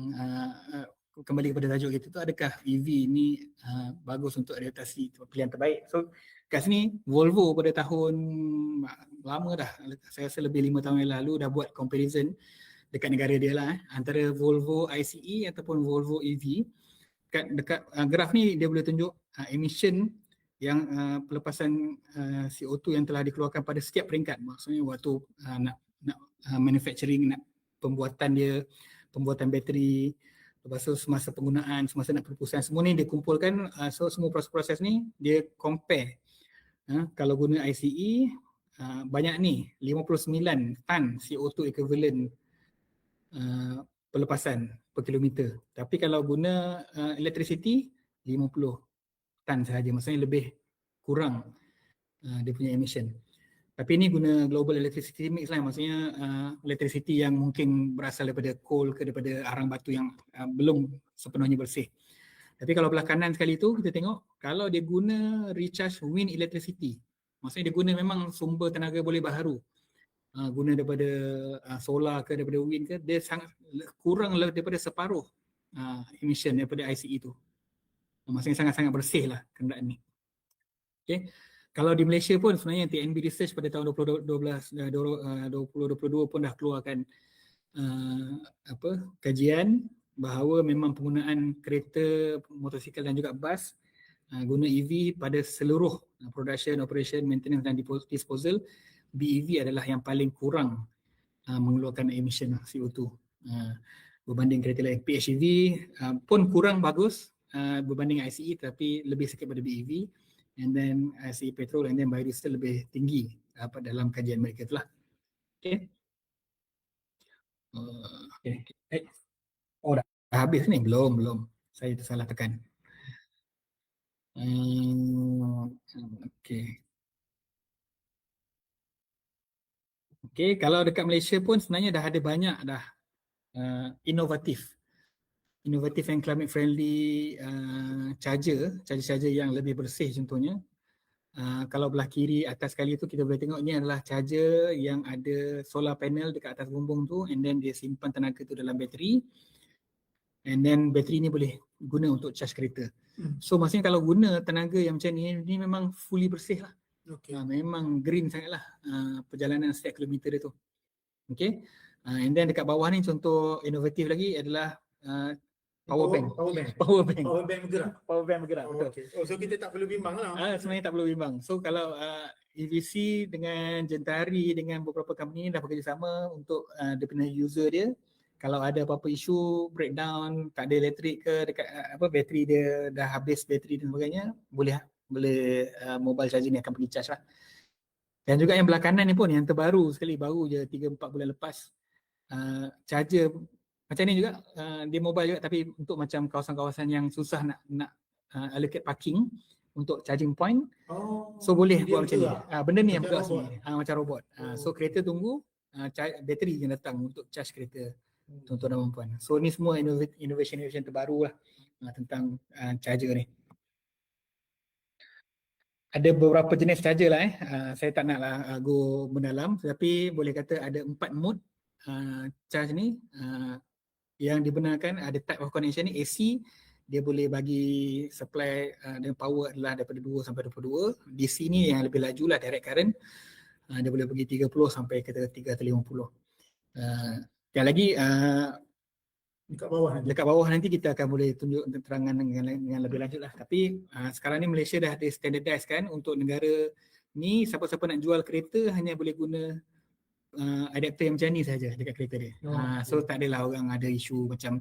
kembali kepada tajuk kita tu, adakah EV ni bagus untuk adaptasi pilihan terbaik? So kat sini Volvo pada tahun lama dah, saya rasa lebih 5 tahun yang lalu dah buat comparison dekat negara dia lah antara Volvo ICE ataupun Volvo EV. Dekat graf ni dia boleh tunjuk emission yang pelepasan CO2 yang telah dikeluarkan pada setiap peringkat. Maksudnya waktu nak manufacturing, nak pembuatan bateri, lepas tu semasa penggunaan, semasa nak perpusat, semua ni dia kumpulkan. So semua proses-proses ni dia compare Kalau guna ICE banyak ni 59 tan CO2 equivalent pelepasan per kilometer. Tapi kalau guna electricity 50 tan sahaja, maksudnya lebih kurang dia punya emission. Tapi ni guna global electricity mix lah, maksudnya electricity yang mungkin berasal daripada coal ke daripada arang batu yang belum sepenuhnya bersih. Tapi kalau belah kanan sekali tu kita tengok kalau dia guna recharge wind electricity, maksudnya dia guna memang sumber tenaga boleh baharu, guna daripada solar ke daripada wind ke, dia sangat kurang daripada separuh emission daripada ICE tu. Maksudnya sangat-sangat bersih lah kenderaan ni. Okay. Kalau di Malaysia pun sebenarnya TNB Research pada tahun 2022 pun dah keluarkan kajian bahawa memang penggunaan kereta, motosikal dan juga bas guna EV pada seluruh production, operation, maintenance dan disposal, BEV adalah yang paling kurang mengeluarkan emission CO2 berbanding kereta lain. PHEV pun kurang bagus berbanding ICE tapi lebih sikit pada BEV, and then ICE petrol and then biodiesel lebih tinggi dalam kajian mereka itulah. Okay. Oh dah habis ni? Belum. Saya tersalah tekan. Okay, kalau dekat Malaysia pun sebenarnya dah ada banyak dah inovatif and climate friendly charger yang lebih bersih contohnya. Kalau belah kiri atas sekali tu kita boleh tengok ni adalah charger yang ada solar panel dekat atas bumbung tu, and then dia simpan tenaga tu dalam bateri, and then bateri ni boleh guna untuk charge kereta. So maksudnya kalau guna tenaga yang macam ni memang fully bersih lah. Memang green sangat lah perjalanan setiap kilometer dia tu. Okay. And then dekat bawah ni contoh inovatif lagi adalah power bank bergerak. Betul. Okay. So kita tak perlu bimbang lah. Sebenarnya tak perlu bimbang. So kalau EVC dengan Gentari dengan beberapa company dah bekerjasama untuk dia punya user dia, kalau ada apa-apa isu breakdown, tak ada elektrik ke dekat bateri dia dah habis bateri dan sebagainya, boleh mobile charger ni akan pergi charge lah. Dan juga yang belah kanan ni pun yang terbaru sekali, baru je 3-4 bulan lepas, charger macam ni juga, dia mobile juga tapi untuk macam kawasan-kawasan yang susah nak allocate parking untuk charging point. So boleh buat macam ni. Benda ni yang bergerak sendiri, macam robot. So kereta tunggu, bateri yang datang untuk charge kereta tuan-tuan dan puan. So ni semua innovation terbaru lah tentang charger ni. Ada beberapa jenis charger lah saya tak nak lah go mendalam, tapi boleh kata ada 4 mode charge ni yang dibenarkan. Ada type of connection ni AC, dia boleh bagi supply dengan power adalah daripada 2 sampai 22. DC ni yang lebih laju lah, direct current, dia boleh pergi 30 sampai ke 350. Yang lagi dekat bawah nanti kita akan boleh tunjuk terangan dengan lebih lanjut lah. Tapi sekarang ni Malaysia dah ada standardize kan untuk negara ni, siapa-siapa nak jual kereta hanya boleh guna adapter yang macam ni saja dekat kereta dia. So tak adalah orang ada isu macam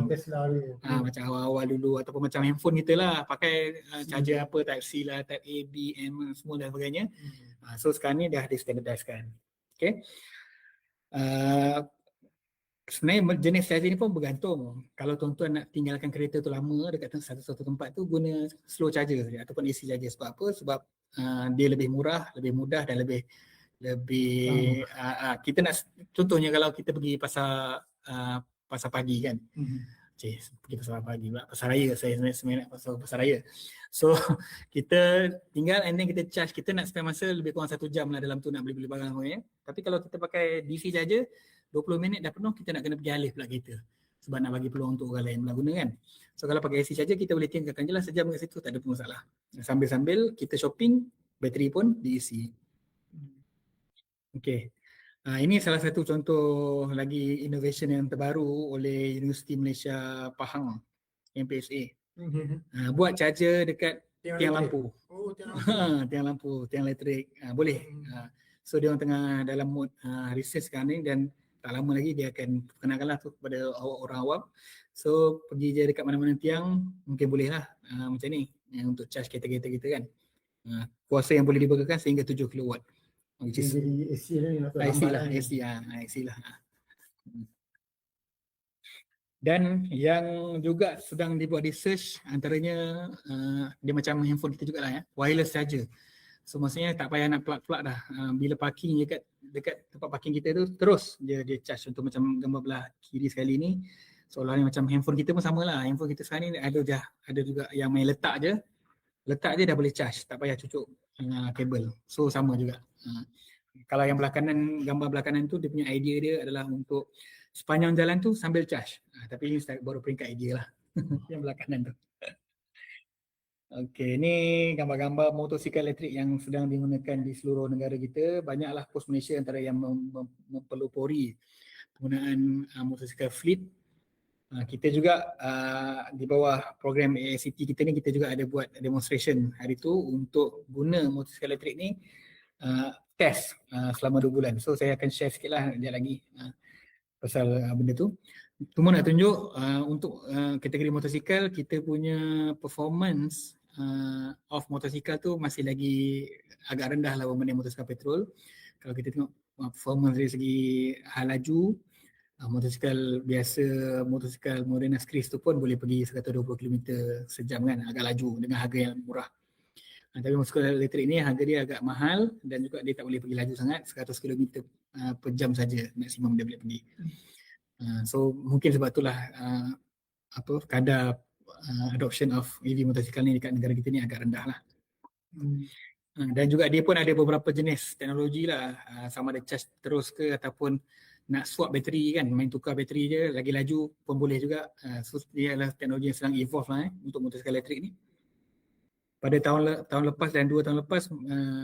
Tesla dia. Macam awal-awal dulu ataupun macam handphone kita lah pakai charger apa, type C lah, type A, B, M semua dan sebagainya. So sekarang ni dah di-standardize kan. Okay. Sebenarnya jenis charger ni pun bergantung. Kalau tuan-tuan nak tinggalkan kereta tu lama dekat satu tempat tu, guna slow charger saja ataupun AC charger. Sebab apa? Sebab dia lebih murah, lebih mudah dan lebih kita nak, contohnya kalau kita pergi pasar pagi kan. Pergi pasar pagi pula, pasar raya, saya sebenarnya nak pasar raya. So kita tinggal and then kita charge, kita nak spend masa lebih kurang 1 jam lah dalam tu nak beli barang semuanya. Tapi kalau kita pakai DC charger, 20 minit dah penuh, kita nak kena pergi alih pula kereta sebab nak bagi peluang untuk orang lain pula guna kan. So kalau pakai AC charger, kita boleh tinggalkan je lah sejam kat situ, tak ada pun masalah. Sambil-sambil kita shopping, bateri pun diisi. Okay. Ini salah satu contoh lagi innovation yang terbaru oleh Universiti Malaysia Pahang, MPSA. Buat charger dekat tiang lampu. Tiang lampu, tiang elektrik. Boleh. So dia orang tengah dalam mode research sekarang ni, dan tak lama lagi dia akan perkenalkanlah tu kepada orang awam. So pergi je dekat mana-mana tiang, mungkin boleh lah macam ni untuk charge kereta-kereta kita kan. Kuasa yang boleh dibekalkan sehingga 7 kW. Which is Jadi AC ni nak IC lambat lah, ni. IC lah. Dan yang juga sedang dibuat research antaranya dia macam handphone kita jugalah ya, wireless charger. So maksudnya tak payah nak plug-plug dah. Bila parking dekat tempat parking kita tu terus dia charge. Untuk macam gambar belah kiri sekali ni seolah-olah macam handphone kita pun samalah. Handphone kita sekarang ni ada juga yang main letak je dah boleh charge, tak payah cucuk kabel. So sama juga. Kalau yang belah kanan, gambar belah kanan tu dia punya idea dia adalah untuk sepanjang jalan tu sambil charge. Tapi ini baru peringkat idea lah. Yang belah kanan tu. Okey, ni gambar-gambar motosikal elektrik yang sedang digunakan di seluruh negara kita. Banyaklah pos Malaysia antara yang mempelopori penggunaan motosikal fleet. Kita juga di bawah program AICT kita ni, kita juga ada buat demonstration hari tu untuk guna motosikal elektrik ni test selama 2 bulan. So saya akan share sikit lah sekejap lagi pasal benda tu. Cuma nak tunjuk untuk kategori motosikal, kita punya performance of motosikal tu masih lagi agak rendah lah berbanding motosikal petrol. Kalau kita tengok performance dari segi hal laju, motosikal biasa, motosikal Moderna Skris tu pun boleh pergi 120 km sejam kan, agak laju dengan harga yang murah. Tapi motosikal elektrik ni harga dia agak mahal dan juga dia tak boleh pergi laju sangat, 100 km per jam saja maksimum dia boleh pergi. So mungkin sebab itulah kadar adoption of EV motosikal ni dekat negara kita ni agak rendah lah. Dan juga dia pun ada beberapa jenis teknologi lah, sama ada charge terus ke ataupun nak swap bateri kan, main tukar bateri je lagi laju pun boleh juga. So dia adalah teknologi yang sedang evolve lah untuk motosikal elektrik ni. Pada tahun lepas dan 2 tahun lepas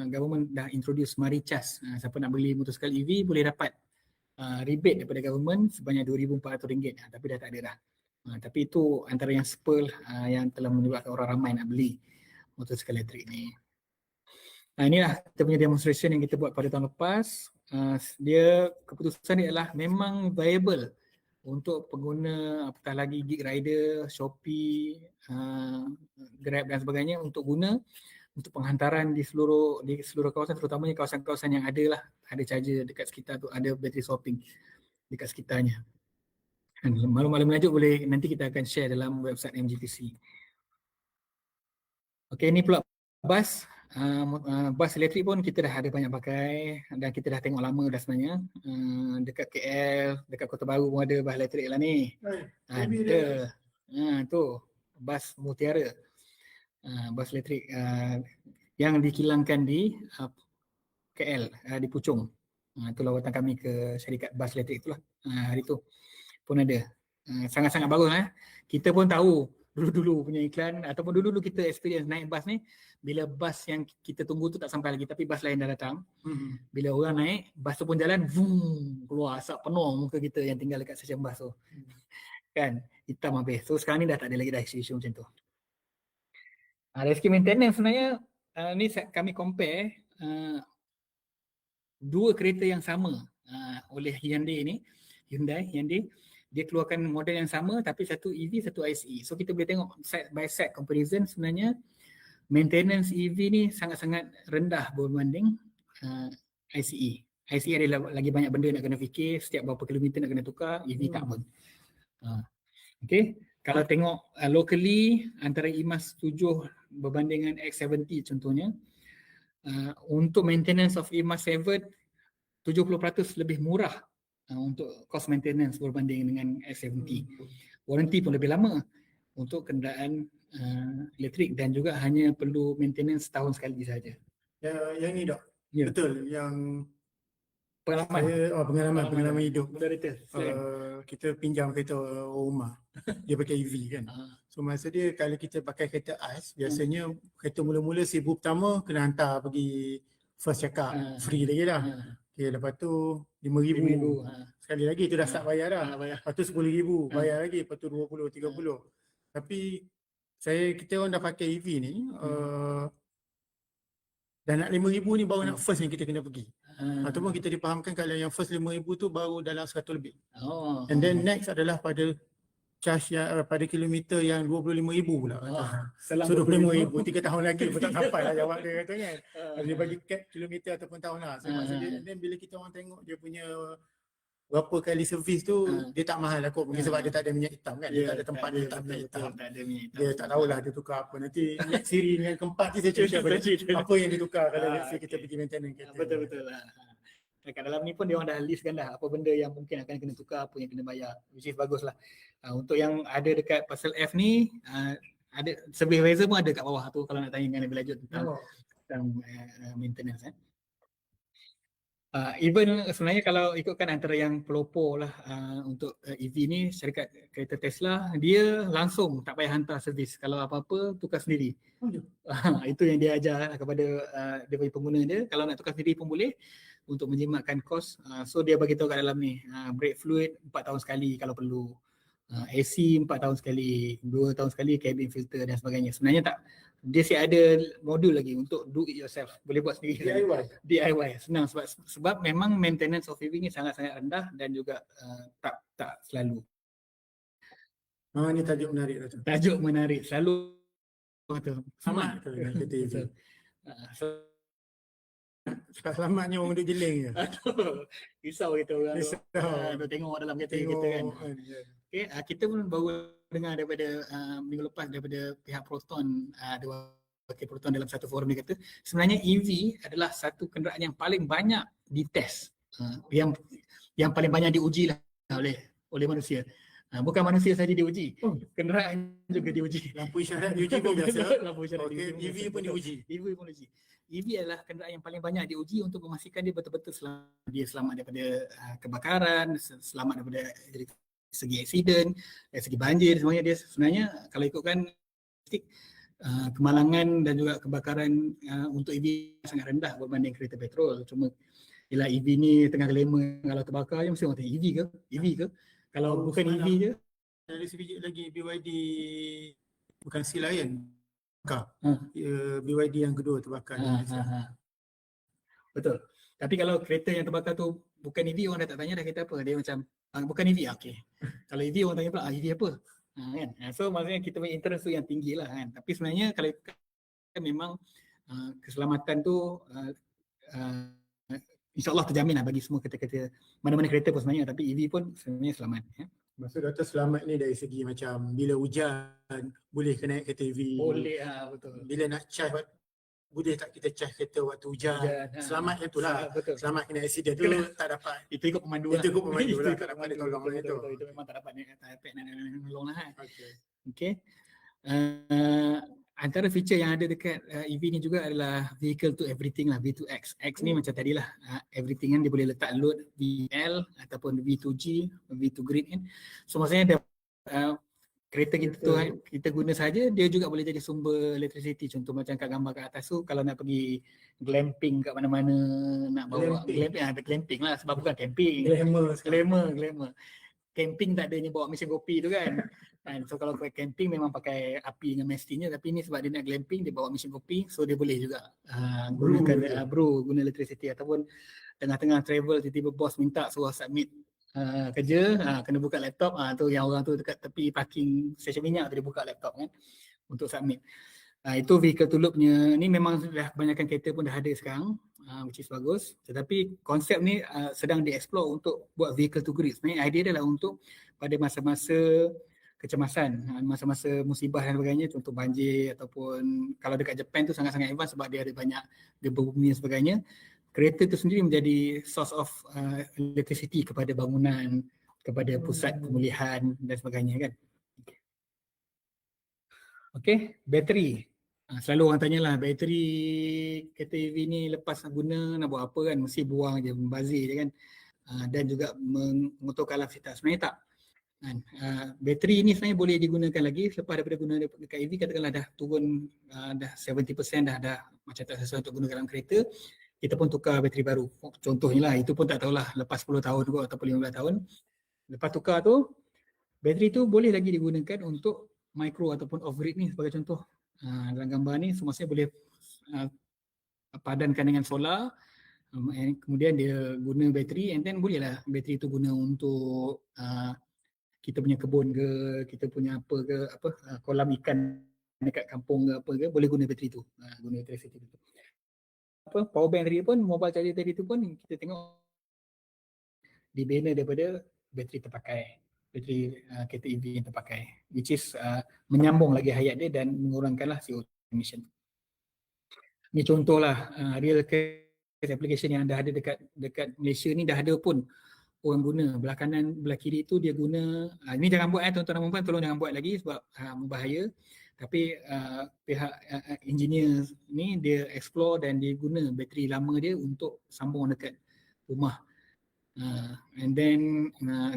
government dah introduce Mari Charge. Siapa nak beli motosikal EV boleh dapat rebate daripada government sebanyak RM2,400, tapi dah tak ada dah. Tapi itu antara yang spur yang telah menyebabkan orang ramai nak beli motosikal elektrik ni. Inilah kita punya demonstration yang kita buat pada tahun lepas. Dia keputusan dia adalah memang viable untuk pengguna, apatah lagi gig rider, Shopee, Grab dan sebagainya untuk guna untuk penghantaran di seluruh kawasan, terutamanya kawasan-kawasan yang ada charger dekat sekitar tu, ada battery swapping dekat sekitarnya. Maklum-maklum lanjut boleh nanti kita akan share dalam website MGTC. Okey, ini pula bas. Bas elektrik pun kita dah ada banyak pakai dan kita dah tengok lama dah sebenarnya. Dekat KL, dekat Kota Baru pun ada bas elektrik lah ni. Ada. Tu bas Mutiara. Bas elektrik yang dikilangkan di KL, di Puchong. Itu lawatan kami ke syarikat bas elektrik itulah. Hari tu pun ada. Sangat-sangat bagus lah. Kita pun tahu dulu-dulu punya iklan ataupun dulu-dulu kita experience naik bas ni, bila bas yang kita tunggu tu tak sampai lagi tapi bas lain dah datang. Bila orang naik, bas tu pun jalan, vroom, keluar asap penuh muka kita yang tinggal dekat stesen bas tu. Kan, hitam habis. So sekarang ni dah tak ada lagi dah isu-isu macam tu. Dari segi maintenance sebenarnya, ni kami compare 2 kereta yang sama oleh Hyundai. Dia keluarkan model yang sama tapi satu EV, satu ICE. So kita boleh tengok side by side comparison, sebenarnya maintenance EV ni sangat-sangat rendah berbanding ICE. ICE ada lagi banyak benda nak kena fikir, setiap berapa kilometer nak kena tukar, EV tak pun. Okay, kalau tengok locally antara IMAS 7 berbanding dengan X70 contohnya, untuk maintenance of IMAS 7 70% lebih murah untuk cost maintenance berbanding dengan X70. Warranty pun lebih lama untuk kenderaan elektrik dan juga hanya perlu maintenance setahun sekali saja. Yang ni dok. Ya. Betul, yang pengalaman pengalaman hidup. Moderator. Kita pinjam kereta rumah. Dia pakai EV kan. So masa dia kalau kita pakai kereta AS, biasanya kereta mula-mula 1,000 pertama kena hantar pergi first check up, free lagi lah. Okay, lepas tu 5,000. Sekali lagi tu dah start bayar dah. Lepas tu 10,000 bayar lagi, lepas tu 20, 30. Tapi kita orang dah pakai EV ni, dah nak 5,000 ni baru nak first yang kita kena pergi. Ataupun kita dipahamkan kalau yang first 5,000 tu baru dalam 100 lebih. And then next adalah pada charge yang pada kilometer yang 25,000 pula. Selang So 25,000 3 tahun lagi pun tak sampai lah jawab dia kata kan. Dia bagi cap kilometer ataupun tahun lah. So maksudnya then bila kita orang tengok dia punya berapa kali servis tu, dia tak mahal lah kot. Mungkin sebab dia tak ada minyak hitam kan. Dia tak ada tempat dia letak minyak hitam. Dia tak tahulah dia tukar apa. Nanti minyak siri dengan keempat ni saya cerita apa yang ditukar kalau let's say kita pergi maintenance kereta. Betul-betul lah. Dekat dalam ni pun dia orang dah listkan dah apa benda yang mungkin akan kena tukar, apa yang kena bayar, which is bagus lah. Untuk yang ada dekat pasal F ni, ada survey advisor pun ada kat bawah tu kalau nak tanya dengan lebih lanjut tentang maintenance. Even sebenarnya kalau ikutkan antara yang pelopor lah untuk EV ni, syarikat kereta Tesla, dia langsung tak payah hantar servis. Kalau apa-apa tukar sendiri. Itu yang dia ajar kepada dia bagi pengguna dia. Kalau nak tukar sendiri pun boleh untuk menjimatkan kos. So dia bagi tahu kat dalam ni, brake fluid 4 tahun sekali kalau perlu. AC 4 tahun sekali, 2 tahun sekali cabin filter dan sebagainya. Sebenarnya tak, dia siap ada modul lagi untuk do it yourself. Boleh buat sendiri. DIY. Senang sebab memang maintenance of EV ni sangat-sangat rendah dan juga tak selalu. Ni tajuk menarik tu. Tajuk menarik. Selalu sama dengan kereta EV. Selamatnya orang duduk jeling je. Risau kita orang tu. Tengok dalam kereta kita kan. Okay, kita pun baru dengar daripada minggu lepas daripada pihak Proton, ada wakil Proton dalam satu forum dia kata sebenarnya EV adalah satu kenderaan yang paling banyak dites, yang paling banyak diuji lah oleh manusia. Bukan manusia saja diuji, kenderaan juga diuji. Lampu isyarat diuji pun biasa. Lampu isyarat diuji. EV pun diuji. EV adalah kenderaan yang paling banyak diuji untuk memastikan dia betul-betul selamat daripada kebakaran, selamat daripada dari segi aksiden, dari segi banjir, semuanya dia sebenarnya kalau ikutkan kemalangan dan juga kebakaran untuk EV sangat rendah berbanding kereta petrol. Cuma ialah EV ni tengah glamour, kalau terbakar je mesti orang tanya EV ke? Kalau bukan EV je. Ada sebiji lagi BYD, bukan Sea Lion. BYD yang kedua terbakar. Betul. Tapi kalau kereta yang terbakar tu bukan EV, orang dah tak tanya dah kereta apa. Dia macam bukan EV, okey. Kalau EV orang tanya pula EV apa? Kan? So maksudnya kita punya interest tu yang tinggi lah kan. Tapi sebenarnya kalau memang keselamatan tu insyaAllah terjamin lah bagi semua kereta-kereta, mana-mana kereta pun sebenarnya, tapi EV pun sebenarnya selamat. Maksud Dr. selamat ni dari segi macam bila hujan boleh ke naik kereta EV? Boleh betul. Bila nak charge, boleh tak kita charge kereta waktu hujan? Selamat yang tu lah. Selamat kena accident tu tak dapat. Itu ikut pemandu lah. Tak dapat dia tolong lah itu. Itu memang tak dapat nolong lah kan. Okay. Antara feature yang ada dekat EV ni juga adalah vehicle to everything lah, V2X. X ni macam tadilah, everything kan dia boleh letak load VL ataupun V2G, V2 Grid kan. So maksudnya kereta kita tu kita guna saja, dia juga boleh jadi sumber electricity. Contoh macam kat gambar kat atas tu, kalau nak pergi glamping kat mana-mana, nak bawa glamping, ada glamping lah sebab bukan camping. Glamour. Camping tak adanya bawa mesin kopi tu kan. So kalau camping memang pakai api dengan mestinya, tapi ni sebab dia nak glamping, dia bawa mesin kopi, so dia boleh juga gunakan guna electricity. Ataupun tengah-tengah travel tiba-tiba bos minta suruh submit kerja, kena buka laptop, tu yang orang tu dekat tepi parking stesen minyak tu dia buka laptop kan untuk submit. Itu vehicle to load punya ni memang dah banyakkan kereta pun dah ada sekarang, which is bagus. Tetapi konsep ni sedang di-explore untuk buat vehicle to grid. Sebenarnya idea adalah untuk pada masa-masa kecemasan, masa-masa musibah dan sebagainya, contoh banjir ataupun kalau dekat Japan tu sangat-sangat advance sebab dia ada banyak gempa bumi dan sebagainya. Kereta tu sendiri menjadi source of electricity kepada bangunan, kepada pusat pemulihan dan sebagainya kan. Okay, bateri. Selalu orang tanyalah bateri kereta EV ni lepas nak guna nak buat apa kan, mesti buang je, membazir je kan, dan juga mengotorkan aktivitas. Sebenarnya tak. Bateri ni sebenarnya boleh digunakan lagi selepas daripada guna dekat EV, katakanlah dah turun dah 70% dah macam tak sesuai untuk guna dalam kereta, kita pun tukar bateri baru. Contohnya lah, itu pun tak tahulah lepas 10 tahun juga ataupun 15 tahun. Lepas tukar tu, bateri tu boleh lagi digunakan untuk micro ataupun off-grid ni sebagai contoh. Dalam gambar ni semuanya boleh padankan dengan solar, kemudian dia guna bateri, and then bolehlah bateri tu guna untuk kita punya kebun ke, kita punya apa ke, kolam ikan dekat kampung ke apa ke, boleh guna bateri tu, guna elektrisiti tu. Power bank tadi pun, mobile charger tadi tu pun kita tengok dibina daripada bateri terpakai, bateri kereta EV yang terpakai, which is menyambung lagi hayat dia dan mengurangkanlah CO2 emission. Ni contohlah real case application yang dah ada dekat Malaysia ni, dah ada pun orang guna. Belah kanan, belah kiri tu dia guna, ini jangan buat tuan-tuan dan puan-puan, tolong jangan buat lagi sebab berbahaya. Tapi pihak engineer ni dia explore dan dia guna bateri lama dia untuk sambung dekat rumah. And then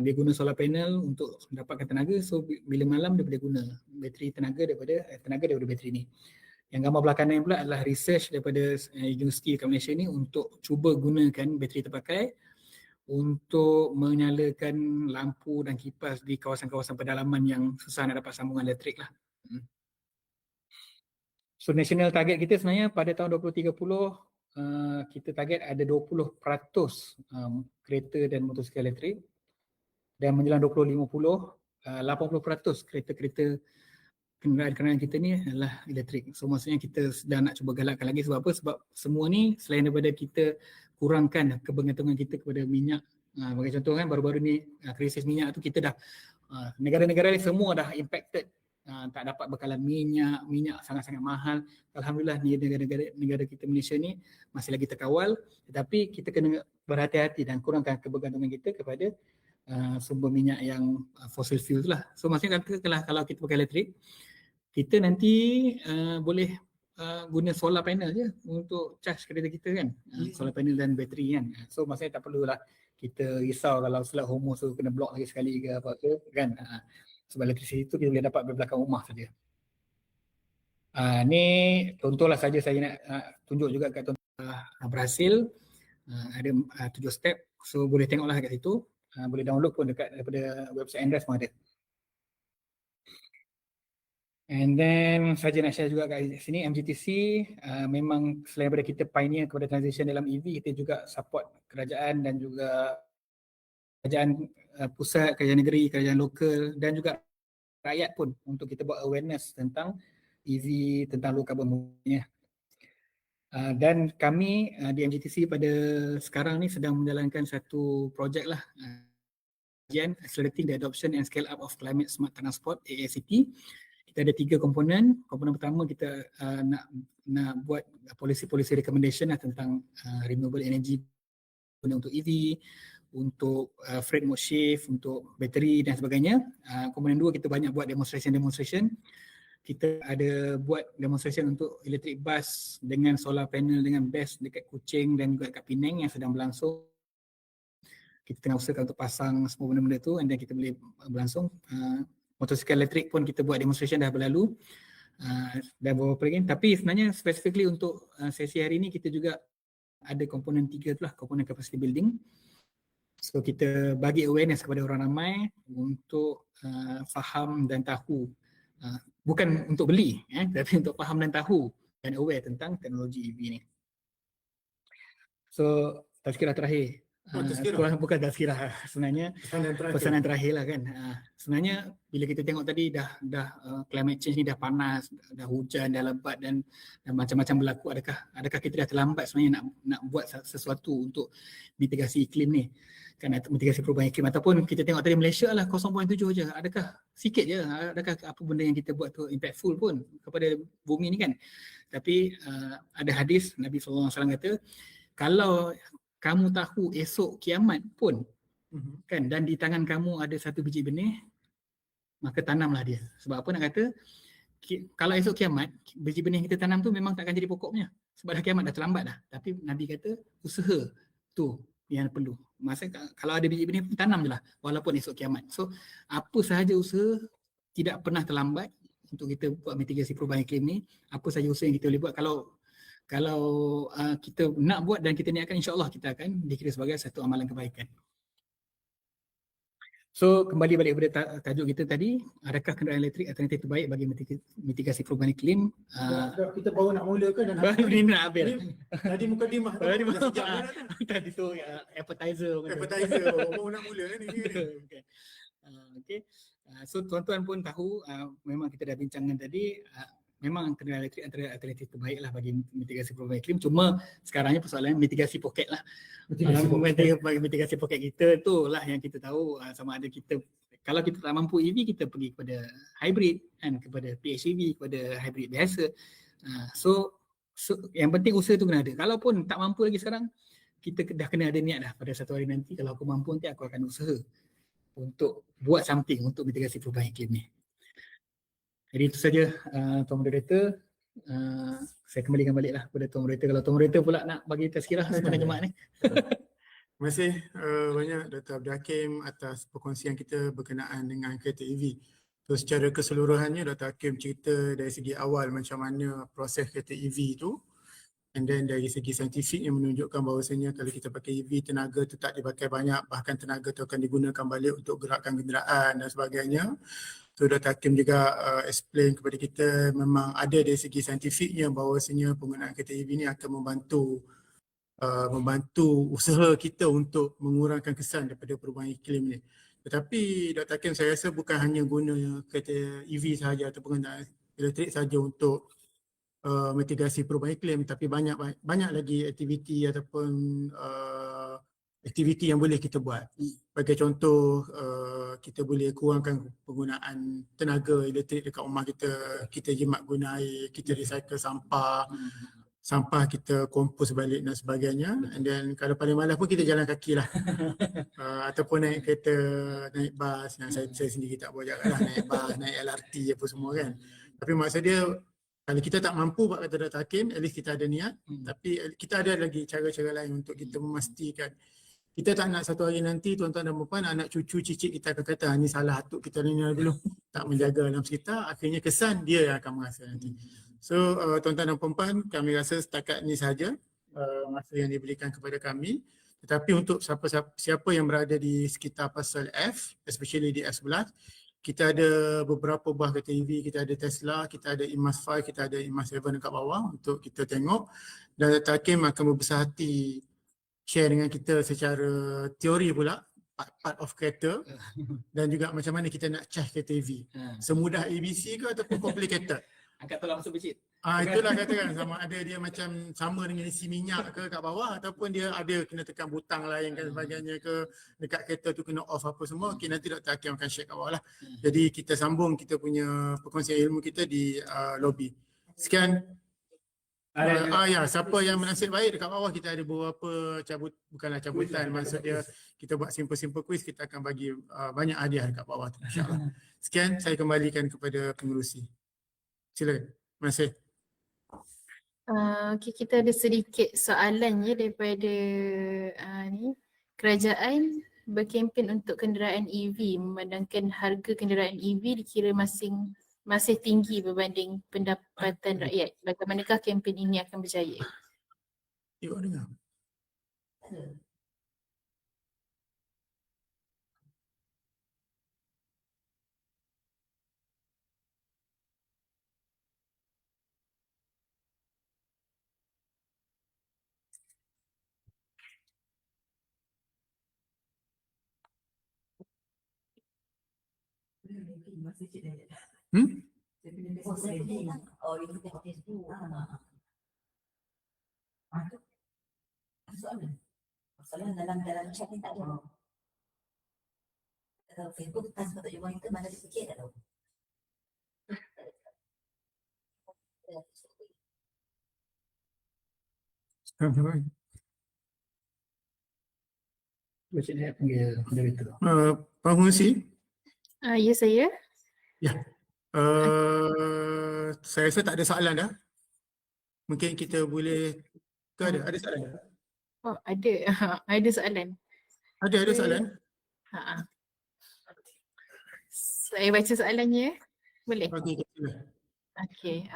dia guna solar panel untuk dapatkan tenaga, so bila malam dia boleh guna bateri tenaga daripada bateri ni. Yang gambar belah kanan pula adalah research daripada universiti kat Malaysia ni untuk cuba gunakan bateri terpakai untuk menyalakan lampu dan kipas di kawasan-kawasan pedalaman yang susah nak dapat sambungan elektrik lah. So national target kita sebenarnya pada tahun 2030 kita target ada 20% kereta dan motosikal elektrik, dan menjelang 2050 80% kereta-kereta kenderaan kita ni adalah elektrik. So maksudnya kita sedang nak cuba galakkan lagi. Sebab apa? Sebab semua ni selain daripada kita kurangkan kebergantungan kita kepada minyak. Bagi contoh kan, baru-baru ni krisis minyak tu kita dah negara-negara ni semua dah impacted, tak dapat bekalan minyak sangat-sangat mahal. Alhamdulillah ni negara kita Malaysia ni masih lagi terkawal, tetapi kita kena berhati-hati dan kurangkan kebergantungan kita kepada sumber minyak yang fossil fuel tu lah. So maksudnya kalau kita pakai elektrik, kita nanti boleh guna solar panel je untuk charge kereta kita kan, solar panel dan bateri kan. So maksudnya tak perlulah kita risau kalau selap hormuz tu kena block lagi sekali ke apa ke kan. Sebab elektrisiti tu kita boleh dapat dari belakang rumah saja. Ni contohlah saja saya nak tunjuk juga kat tuan-tuan. Berhasil, ada 7 step, so boleh tengoklah kat situ. Boleh download pun daripada website Andres pun ada. And then saja nak share juga kat sini, MGTC memang selain daripada kita pioneer kepada transition dalam EV, kita juga support kerajaan dan juga kerajaan pusat, kerajaan negeri, kerajaan lokal dan juga rakyat pun untuk kita buat awareness tentang EV, tentang low carbon movement. Dan kami di MGTC pada sekarang ni sedang menjalankan satu projek lah, Accelerating the Adoption and Scale Up of Climate Smart Transport, ASCT. Kita ada 3 komponen. Komponen pertama kita nak buat policy recommendation lah tentang renewable energy untuk EV, untuk freight mode shift, untuk bateri dan sebagainya. Komponen 2 kita banyak buat demonstration. Kita ada buat demonstration untuk electric bus dengan solar panel dengan BESS dekat Kuching dan juga dekat Penang yang sedang berlangsung. Kita tengah usahakan untuk pasang semua benda-benda tu, and then kita boleh berlangsung. Motosikal elektrik pun kita buat demonstration dah berlalu dan beberapa lagi. Tapi sebenarnya specifically untuk sesi hari ni kita juga ada komponen 3 tu lah, komponen capacity building. So kita bagi awareness kepada orang ramai untuk faham dan tahu, bukan untuk beli tapi untuk faham dan tahu dan aware tentang teknologi EV ni. So tazkirah terakhir. Bukan tazkirah, sebenarnya pesanan terakhir lah kan. Sebenarnya bila kita tengok tadi dah climate change ni dah panas, dah hujan, dah lebat dan macam-macam berlaku, adakah kita dah terlambat sebenarnya nak buat sesuatu untuk mitigasi iklim ni kan, atau mitigasi perubahan iklim, ataupun kita tengok tadi Malaysia lah 0.7 je, adakah sikit je, adakah apa benda yang kita buat tu impactful pun kepada bumi ni kan. Tapi ada hadis Nabi SAW kata, kalau kamu tahu esok kiamat pun kan, dan di tangan kamu ada 1 biji benih, maka tanamlah dia. Sebab apa nak kata, kalau esok kiamat, biji benih yang kita tanam tu memang takkan jadi pokoknya sebab dah kiamat, dah terlambat dah. Tapi Nabi kata usaha tu yang perlu. Maksudnya kalau ada biji benih, tanam je lah walaupun esok kiamat. So apa sahaja usaha tidak pernah terlambat untuk kita buat mitigasi perubahan iklim ni. Apa sahaja usaha yang kita boleh buat, kalau kita nak buat dan kita niatkan, insya-Allah kita akan dikira sebagai satu amalan kebaikan. So kembali balik kepada tajuk kita tadi, adakah kenderaan elektrik alternatif terbaik bagi mitigasi perubahan iklim? Kita baru nak mula kan, dan baru ni nak habis. Tadi mukadimah tadi tu appetizer. Baru nak mula ni. Okay. Okay. So tuan-tuan pun tahu memang kita dah bincangkan tadi memang kenderaan elektrik antara alternatif terbaik lah bagi mitigasi perubahan iklim. Cuma sekarang ni persoalan mitigasi poket lah. Mitigasi poket kita tu lah yang kita tahu sama ada kita, kalau kita tak mampu EV, kita pergi kepada hybrid kan, kepada PHEV, kepada hybrid biasa. So yang penting usaha tu kena ada. Kalaupun tak mampu lagi sekarang, kita dah kena ada niat dah pada satu hari nanti, kalau aku mampu nanti aku akan usaha untuk buat something untuk mitigasi perubahan iklim ni. Jadi itu saja Tuan Moderator. Saya kembalikan baliklah kepada Tuan Moderator. Kalau Tuan Moderator pula nak bagi tazkirah sebenarnya jemaah ni. Terima kasih banyak Dr. Abdul Hakim atas perkongsian kita berkenaan dengan kereta EV. So secara keseluruhannya Dr. Hakim cerita dari segi awal macam mana proses kereta EV tu, and then dari segi saintifik yang menunjukkan bahawasanya kalau kita pakai EV, tenaga tu tak dipakai banyak, bahkan tenaga tu akan digunakan balik untuk gerakkan kenderaan dan sebagainya. So Dr. Hakim juga explain kepada kita memang ada dari segi saintifiknya bahawasanya penggunaan kereta EV ni akan membantu usaha kita untuk mengurangkan kesan daripada perubahan iklim ni. Tetapi Dr. Hakim, saya rasa bukan hanya guna kereta EV sahaja atau penggunaan elektrik sahaja untuk mitigasi perubahan iklim, tapi banyak lagi aktiviti ataupun aktiviti yang boleh kita buat. Sebagai contoh, kita boleh kurangkan penggunaan tenaga elektrik dekat rumah kita. Kita jimat guna air, kita recycle sampah kita kompos balik dan sebagainya. And then kalau paling malas pun kita jalan kaki lah. Ataupun naik kereta, naik bas. Yang saya sendiri tak buat jalan lah, naik bas, naik LRT apa semua kan. Tapi maksud dia, kalau kita tak mampu buat kata Dr. Hakim, at least kita ada niat. Tapi kita ada lagi cara-cara lain untuk kita memastikan. Kita tak nak satu hari nanti tuan-tuan dan puan, anak cucu cicit kita akan kata ni salah atuk kita ni dulu, tak menjaga alam sekitar, akhirnya kesan dia yang akan merasa nanti. So tuan-tuan dan puan, kami rasa setakat ni sahaja masa yang diberikan kepada kami. Tetapi untuk siapa yang berada di sekitar pasal F, especially di F11, kita ada beberapa buah kereta EV, kita ada Tesla, kita ada Imas 5, kita ada Imas 7 dekat bawah untuk kita tengok. Dan Dr. Hakim akan berbesar hati share dengan kita secara teori pula part of kereta dan juga macam mana kita nak charge kereta EV. Semudah ABC ke ataupun complicated? Angkat tolak masuk masjid. Itulah katakan, sama ada dia macam sama dengan isi minyak ke kat bawah ataupun dia ada kena tekan butang lain dan sebagainya ke, dekat kereta tu kena off apa semua. Okay, nanti Dr. Hakim akan share kat bawah lah. Jadi kita sambung kita punya perkongsian ilmu kita di lobby. Sekian. Ya, siapa yang menasib baik dekat bawah kita ada beberapa bukanlah cabutan, maksud dia kita buat simple quiz, kita akan bagi banyak hadiah dekat bawah tu insya-Allah. Sekian, saya kembalikan kepada pengerusi. Silakan. Terima kasih. Okay, kita ada sedikit soalan je daripada kerajaan berkempen untuk kenderaan EV memandangkan harga kenderaan EV dikira masih tinggi berbanding pendapatan rakyat. Bagaimanakah kempen ini akan berjaya? Tengok dengar. Soalan dalam chat ni tak ada. Kalau Facebook tak sebab tak jumpa itu mana dia tak tahu. Macam ni panggil moderator. Pengerusi? Ya, saya. Ya. Saya rasa tak ada soalan dah. Mungkin kita boleh ke ada soalan dah? Oh, ada. Ada soalan. Ada soalan? Saya baca soalannya. Boleh? Okey. Okey.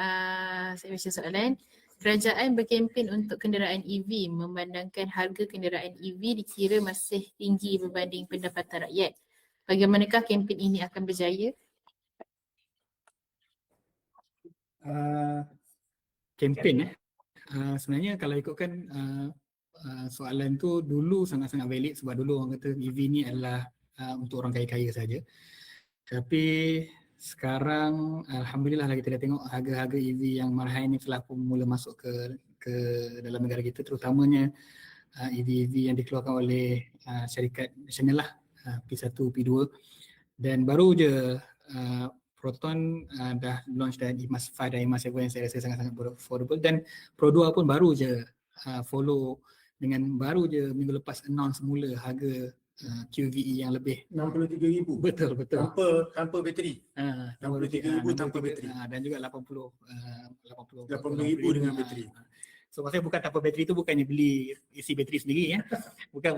Saya baca soalan. Kerajaan berkempen untuk kenderaan EV memandangkan harga kenderaan EV dikira masih tinggi berbanding pendapatan rakyat. Bagaimanakah kempen ini akan berjaya? Kempen sebenarnya kalau ikutkan soalan tu dulu sangat-sangat valid sebab dulu orang kata EV ni adalah untuk orang kaya-kaya saja. Tapi sekarang alhamdulillah lah kita dah tengok harga-harga EV yang marhai ni telah pun mula masuk ke dalam negara kita, terutamanya EV-EV yang dikeluarkan oleh syarikat nasional lah, P1, P2, dan baru je Proton dah launch dan EMAS 5 dan EMAS 7 yang saya rasa sangat-sangat affordable, dan Pro 2 pun baru je follow dengan baru je minggu lepas announce semula harga QVE yang lebih 63,000. betul Tanpa bateri. 63,000 tanpa bateri. Dan juga 80,000 dengan bateri. So maksudnya bukan tanpa bateri tu bukannya beli isi bateri sendiri ya. Bukan.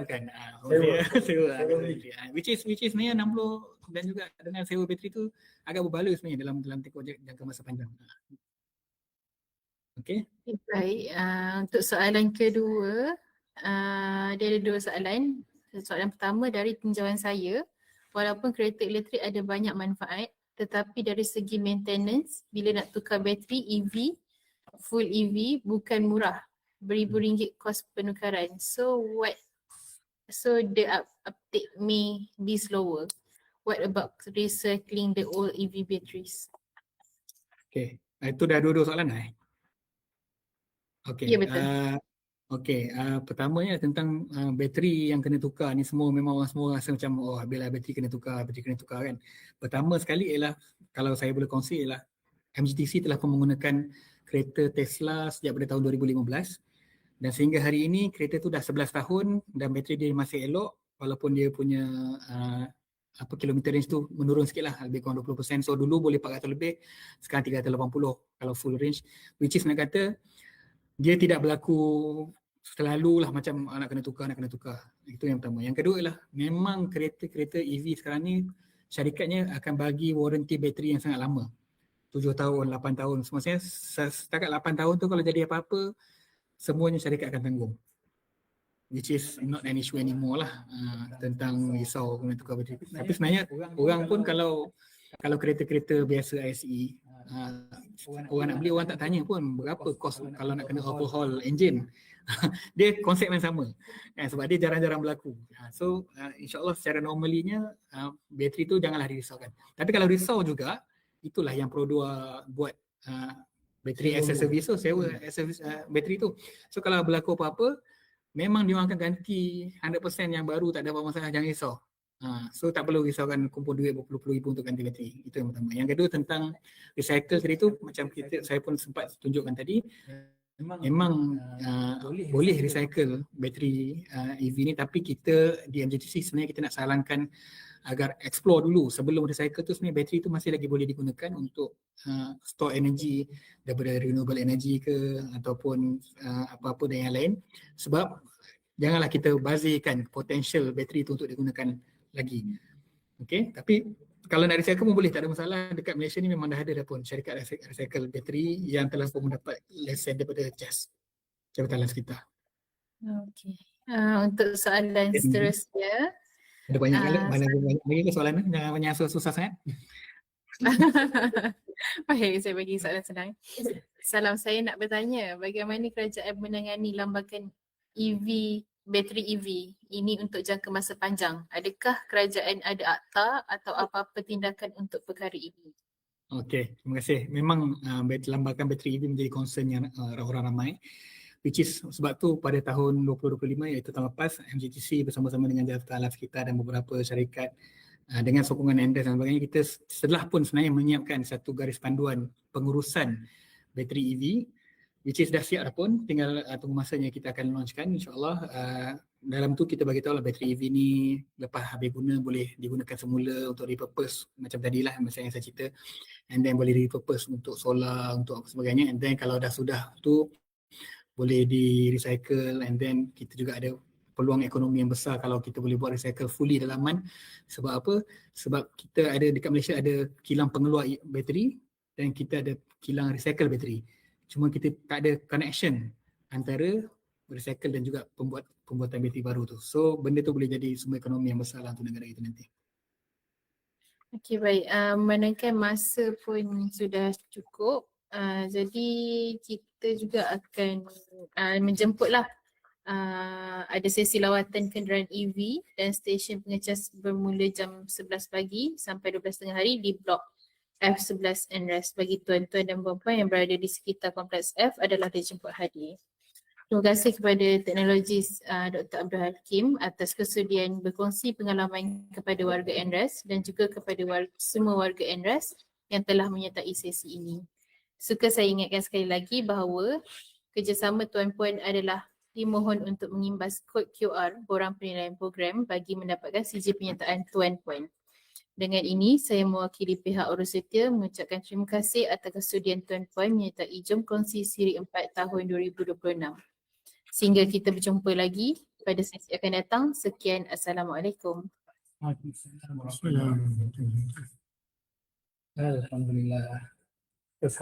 Sewa bateri. Which is sebenarnya 60 dan juga dengan sewa bateri tu agak berbaloi sebenarnya dalam tempoh jangka masa panjang. Okey. Baik, untuk soalan kedua, dia ada dua soalan. Soalan pertama dari tinjauan saya, walaupun kereta elektrik ada banyak manfaat, tetapi dari segi maintenance, bila nak tukar bateri EV, full EV bukan murah, beribu ringgit kos penukaran. So the uptake may be slower. What about recycling the old EV batteries? Okay, itu dah dua-dua soalan lah. Okay. Ya, betul. Pertamanya tentang bateri yang kena tukar ni, memang orang semua rasa macam bila bateri kena tukar kan. Pertama sekali ialah, kalau saya boleh kongsi, ialah MGTC telah pun menggunakan kereta Tesla sejak pada tahun 2015, dan sehingga hari ini kereta tu dah 11 tahun dan bateri dia masih elok, walaupun dia punya kilometer range tu menurun sikit lah, lebih kurang 20%. So dulu boleh 400 lebih, sekarang 380 kalau full range, which is nak kata dia tidak berlaku selalu lah macam nak kena tukar. Itu yang pertama. Yang kedua ialah memang kereta-kereta EV sekarang ni syarikatnya akan bagi warranty bateri yang sangat lama, 7 tahun, 8 tahun. Maksudnya setakat 8 tahun tu kalau jadi apa-apa, semuanya syarikat akan tanggung, which is not an issue anymore lah tentang risau kena tukar bateri. Tapi sebenarnya orang pun kalau kereta-kereta biasa ICE, orang nak beli, orang tak tanya pun berapa kos kalau nak kena overhaul engine. Dia konsep yang sama sebab dia jarang-jarang berlaku. So insyaAllah secara normalinya bateri tu janganlah dirisaukan. Tapi kalau risau juga, itulah yang Pro 2 buat bateri as a service tu, sewa as a bateri tu. So kalau berlaku apa-apa, memang dia akan ganti 100% yang baru, tak ada apa masalah, jangan risau. So tak perlu risaukan kumpul duit berpuluh-puluh ribu untuk ganti bateri. Itu yang pertama. Yang kedua tentang recycle tadi tu, macam saya pun sempat tunjukkan tadi, memang boleh recycle bateri EV ni, tapi kita di MGTC sebenarnya kita nak sarankan agar explore dulu sebelum recycle tu. Sebenarnya bateri tu masih lagi boleh digunakan untuk store energy daripada renewable energy ke, ataupun apa-apa dan yang lain. Sebab janganlah kita bazirkan potential bateri tu untuk digunakan lagi. Okay, tapi kalau nak recycle pun boleh, tak ada masalah. Dekat Malaysia ni memang dah ada pun syarikat recycle bateri yang telah pun mendapat lesen daripada JAS, Jabatan Alam Sekitar. Okay. Untuk soalan seterusnya, ada banyak lagi ke soalan ni? Jangan banyak susah sangat. Baik, saya bagi soalan senang. Salam, saya nak bertanya, bagaimana kerajaan menangani lambakan bateri EV ini untuk jangka masa panjang? Adakah kerajaan ada akta atau apa-apa tindakan untuk perkara ini? Okey, terima kasih. Memang lambakan bateri EV menjadi concern yang orang ramai, which is sebab tu pada tahun 2025, iaitu tahun lepas, MGTC bersama-sama dengan Jabatan Alam Sekitar dan beberapa syarikat dengan sokongan NDES dan sebagainya, kita setelah pun sebenarnya menyiapkan satu garis panduan pengurusan bateri EV, which is dah siap dah pun, tinggal tunggu masanya kita akan launchkan insyaAllah. Dalam tu kita bagi tahu lah bateri EV ni lepas habis guna boleh digunakan semula untuk repurpose, macam tadilah masa yang saya cerita, and then boleh repurpose untuk solar, untuk apa sebagainya, and then kalau dah sudah tu boleh di recycle, and then kita juga ada peluang ekonomi yang besar kalau kita boleh buat recycle fully dalaman. Sebab apa? Sebab kita ada dekat Malaysia ada kilang pengeluar bateri dan kita ada kilang recycle bateri. Cuma kita tak ada connection antara recycle dan juga pembuatan bateri baru tu. So benda tu boleh jadi sumber ekonomi yang besar lah untuk negara kita nanti. Okey, baik. Menangkan masa pun sudah cukup. Jadi kita juga akan menjemputlah ada sesi lawatan kenderaan EV dan stesen pengecas bermula jam 11 pagi sampai 12.30 hari di blok F11 NRES. Bagi tuan-tuan dan puan-puan yang berada di sekitar kompleks F adalah dijemput hadir. Terima kasih kepada teknologis Dr. Abdul Hakim atas kesudian berkongsi pengalaman kepada warga NRES dan juga kepada semua warga NRES yang telah menyertai sesi ini. Suka saya ingatkan sekali lagi bahawa kerjasama tuan-puan adalah dimohon untuk mengimbas kod QR borang penilaian program bagi mendapatkan sijil penyertaan tuan-puan. Dengan ini, saya mewakili pihak urus setia mengucapkan terima kasih atas kesudian tuan-puan menyertai Jom Kongsi Siri 4 tahun 2026. Sehingga kita berjumpa lagi pada sesi akan datang. Sekian, Assalamualaikum. Alhamdulillah. Terus